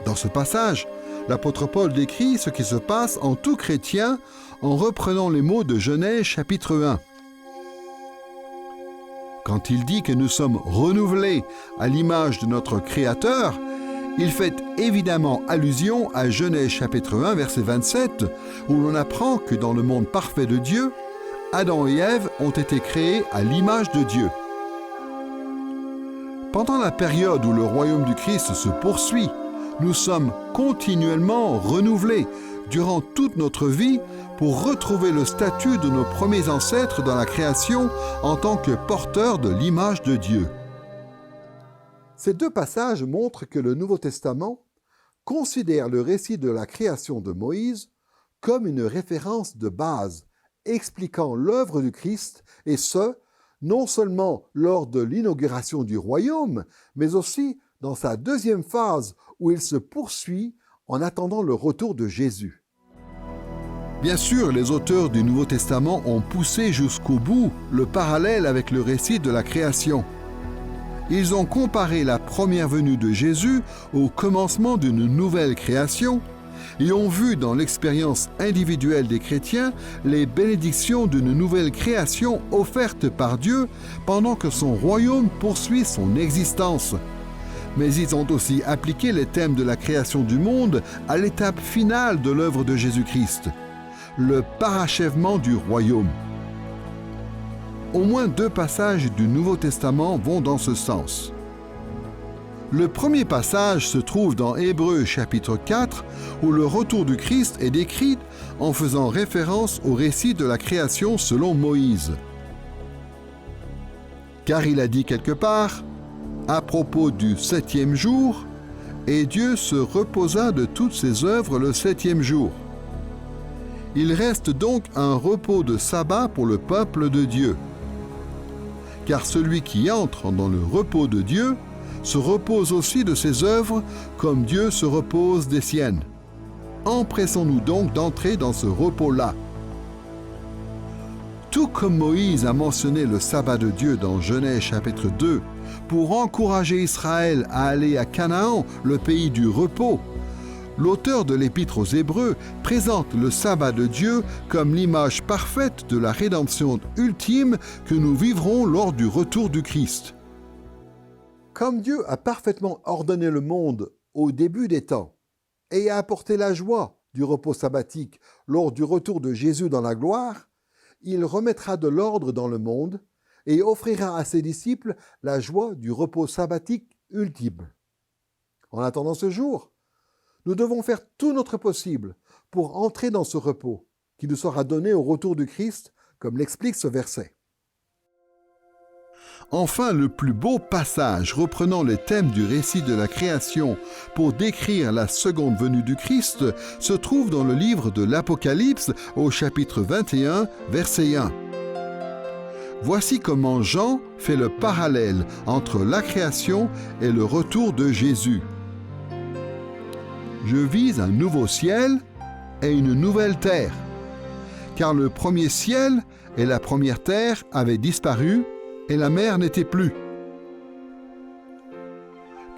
Dans ce passage, l'apôtre Paul décrit ce qui se passe en tout chrétien en reprenant les mots de Genèse chapitre 1. Quand il dit que nous sommes renouvelés à l'image de notre Créateur, il fait évidemment allusion à Genèse chapitre 1 verset 27 où l'on apprend que dans le monde parfait de Dieu, Adam et Ève ont été créés à l'image de Dieu. Pendant la période où le royaume du Christ se poursuit, nous sommes continuellement renouvelés durant toute notre vie pour retrouver le statut de nos premiers ancêtres dans la création en tant que porteurs de l'image de Dieu. Ces deux passages montrent que le Nouveau Testament considère le récit de la création de Moïse comme une référence de base expliquant l'œuvre du Christ, et ce, non seulement lors de l'inauguration du royaume, mais aussi dans sa deuxième phase où il se poursuit en attendant le retour de Jésus. Bien sûr, les auteurs du Nouveau Testament ont poussé jusqu'au bout le parallèle avec le récit de la création. Ils ont comparé la première venue de Jésus au commencement d'une nouvelle création et ont vu dans l'expérience individuelle des chrétiens les bénédictions d'une nouvelle création offerte par Dieu pendant que son royaume poursuit son existence. Mais ils ont aussi appliqué les thèmes de la création du monde à l'étape finale de l'œuvre de Jésus-Christ, le parachèvement du royaume. Au moins 2 passages du Nouveau Testament vont dans ce sens. Le premier passage se trouve dans Hébreux chapitre 4, où le retour du Christ est décrit en faisant référence au récit de la création selon Moïse. Car il a dit quelque part, à propos du 7e jour, « Et Dieu se reposa de toutes ses œuvres le 7e jour. » Il reste donc un repos de sabbat pour le peuple de Dieu. Car celui qui entre dans le repos de Dieu se repose aussi de ses œuvres comme Dieu se repose des siennes. Empressons-nous donc d'entrer dans ce repos-là. Tout comme Moïse a mentionné le sabbat de Dieu dans Genèse chapitre 2 pour encourager Israël à aller à Canaan, le pays du repos, l'auteur de l'Épître aux Hébreux présente le sabbat de Dieu comme l'image parfaite de la rédemption ultime que nous vivrons lors du retour du Christ. Comme Dieu a parfaitement ordonné le monde au début des temps et a apporté la joie du repos sabbatique lors du retour de Jésus dans la gloire, il remettra de l'ordre dans le monde et offrira à ses disciples la joie du repos sabbatique ultime. En attendant ce jour, nous devons faire tout notre possible pour entrer dans ce repos qui nous sera donné au retour du Christ, comme l'explique ce verset. Enfin, le plus beau passage reprenant les thèmes du récit de la création pour décrire la seconde venue du Christ se trouve dans le livre de l'Apocalypse au chapitre 21, verset 1. Voici comment Jean fait le parallèle entre la création et le retour de Jésus. Je vis un nouveau ciel et une nouvelle terre, car le premier ciel et la première terre avaient disparu et la mer n'était plus.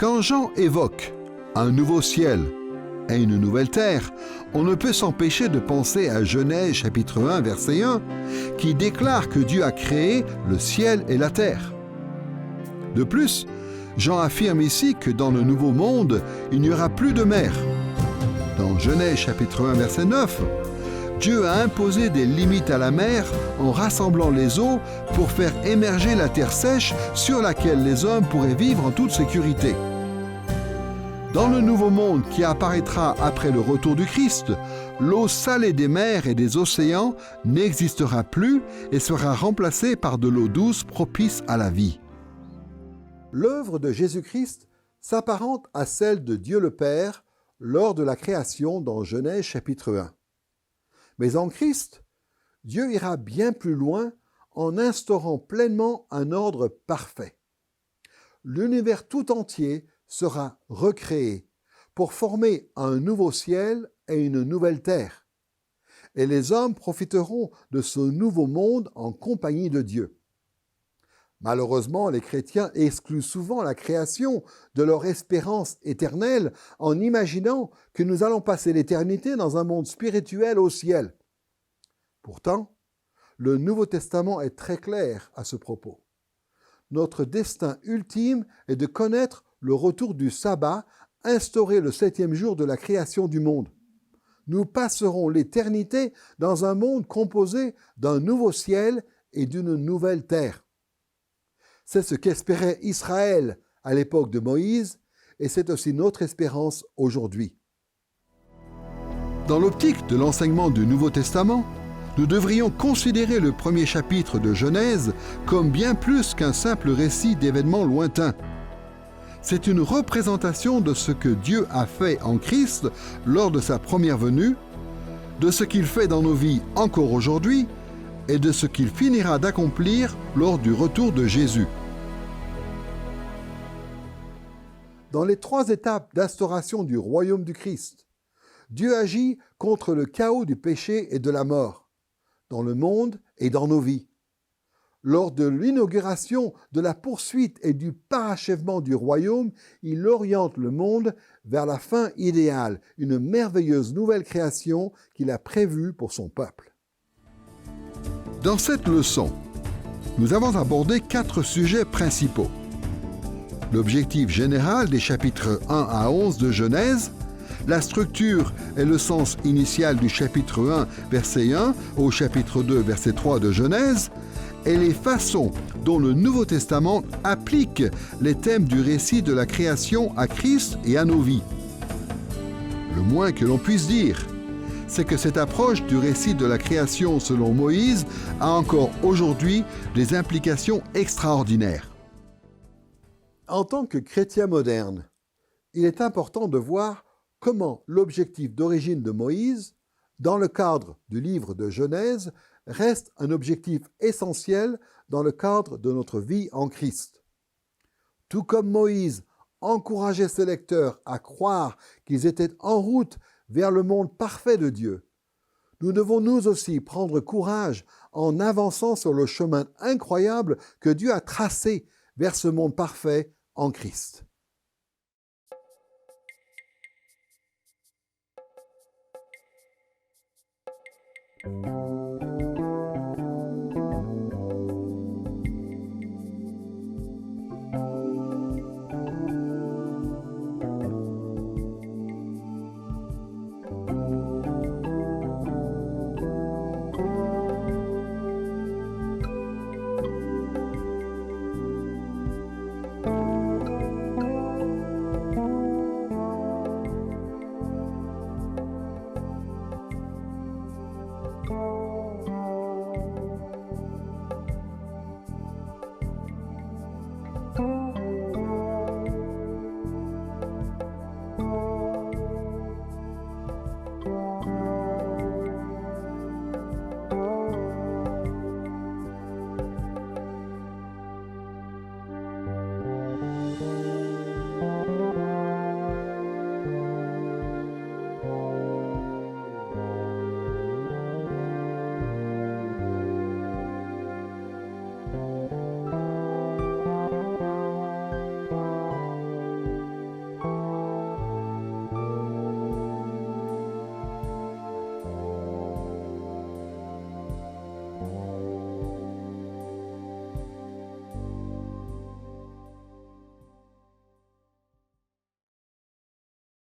Quand Jean évoque un nouveau ciel et une nouvelle terre, on ne peut s'empêcher de penser à Genèse chapitre 1 verset 1 qui déclare que Dieu a créé le ciel et la terre. De plus, Jean affirme ici que dans le nouveau monde, il n'y aura plus de mer. Dans Genèse chapitre 1 verset 9, Dieu a imposé des limites à la mer en rassemblant les eaux pour faire émerger la terre sèche sur laquelle les hommes pourraient vivre en toute sécurité. Dans le nouveau monde qui apparaîtra après le retour du Christ, l'eau salée des mers et des océans n'existera plus et sera remplacée par de l'eau douce propice à la vie. L'œuvre de Jésus-Christ s'apparente à celle de Dieu le Père lors de la création dans Genèse chapitre 1. Mais en Christ, Dieu ira bien plus loin en instaurant pleinement un ordre parfait. L'univers tout entier sera recréé pour former un nouveau ciel et une nouvelle terre. Et les hommes profiteront de ce nouveau monde en compagnie de Dieu. Malheureusement, les chrétiens excluent souvent la création de leur espérance éternelle en imaginant que nous allons passer l'éternité dans un monde spirituel au ciel. Pourtant, le Nouveau Testament est très clair à ce propos. Notre destin ultime est de connaître le retour du sabbat instauré le 7e jour de la création du monde. Nous passerons l'éternité dans un monde composé d'un nouveau ciel et d'une nouvelle terre. C'est ce qu'espérait Israël à l'époque de Moïse et c'est aussi notre espérance aujourd'hui. Dans l'optique de l'enseignement du Nouveau Testament, nous devrions considérer le premier chapitre de Genèse comme bien plus qu'un simple récit d'événements lointains. C'est une représentation de ce que Dieu a fait en Christ lors de sa première venue, de ce qu'il fait dans nos vies encore aujourd'hui et de ce qu'il finira d'accomplir lors du retour de Jésus. Dans les 3 étapes d'instauration du royaume du Christ, Dieu agit contre le chaos du péché et de la mort, dans le monde et dans nos vies. Lors de l'inauguration de la poursuite et du parachèvement du royaume, il oriente le monde vers la fin idéale, une merveilleuse nouvelle création qu'il a prévue pour son peuple. Dans cette leçon, nous avons abordé 4 sujets principaux. L'objectif général des chapitres 1 à 11 de Genèse, la structure et le sens initial du chapitre 1, verset 1 au chapitre 2, verset 3 de Genèse, et les façons dont le Nouveau Testament applique les thèmes du récit de la création à Christ et à nos vies. Le moins que l'on puisse dire, c'est que cette approche du récit de la création selon Moïse a encore aujourd'hui des implications extraordinaires. En tant que chrétien moderne, il est important de voir comment l'objectif d'origine de Moïse, dans le cadre du livre de Genèse, reste un objectif essentiel dans le cadre de notre vie en Christ. Tout comme Moïse encourageait ses lecteurs à croire qu'ils étaient en route vers le monde parfait de Dieu, nous devons nous aussi prendre courage en avançant sur le chemin incroyable que Dieu a tracé vers ce monde parfait en Christ.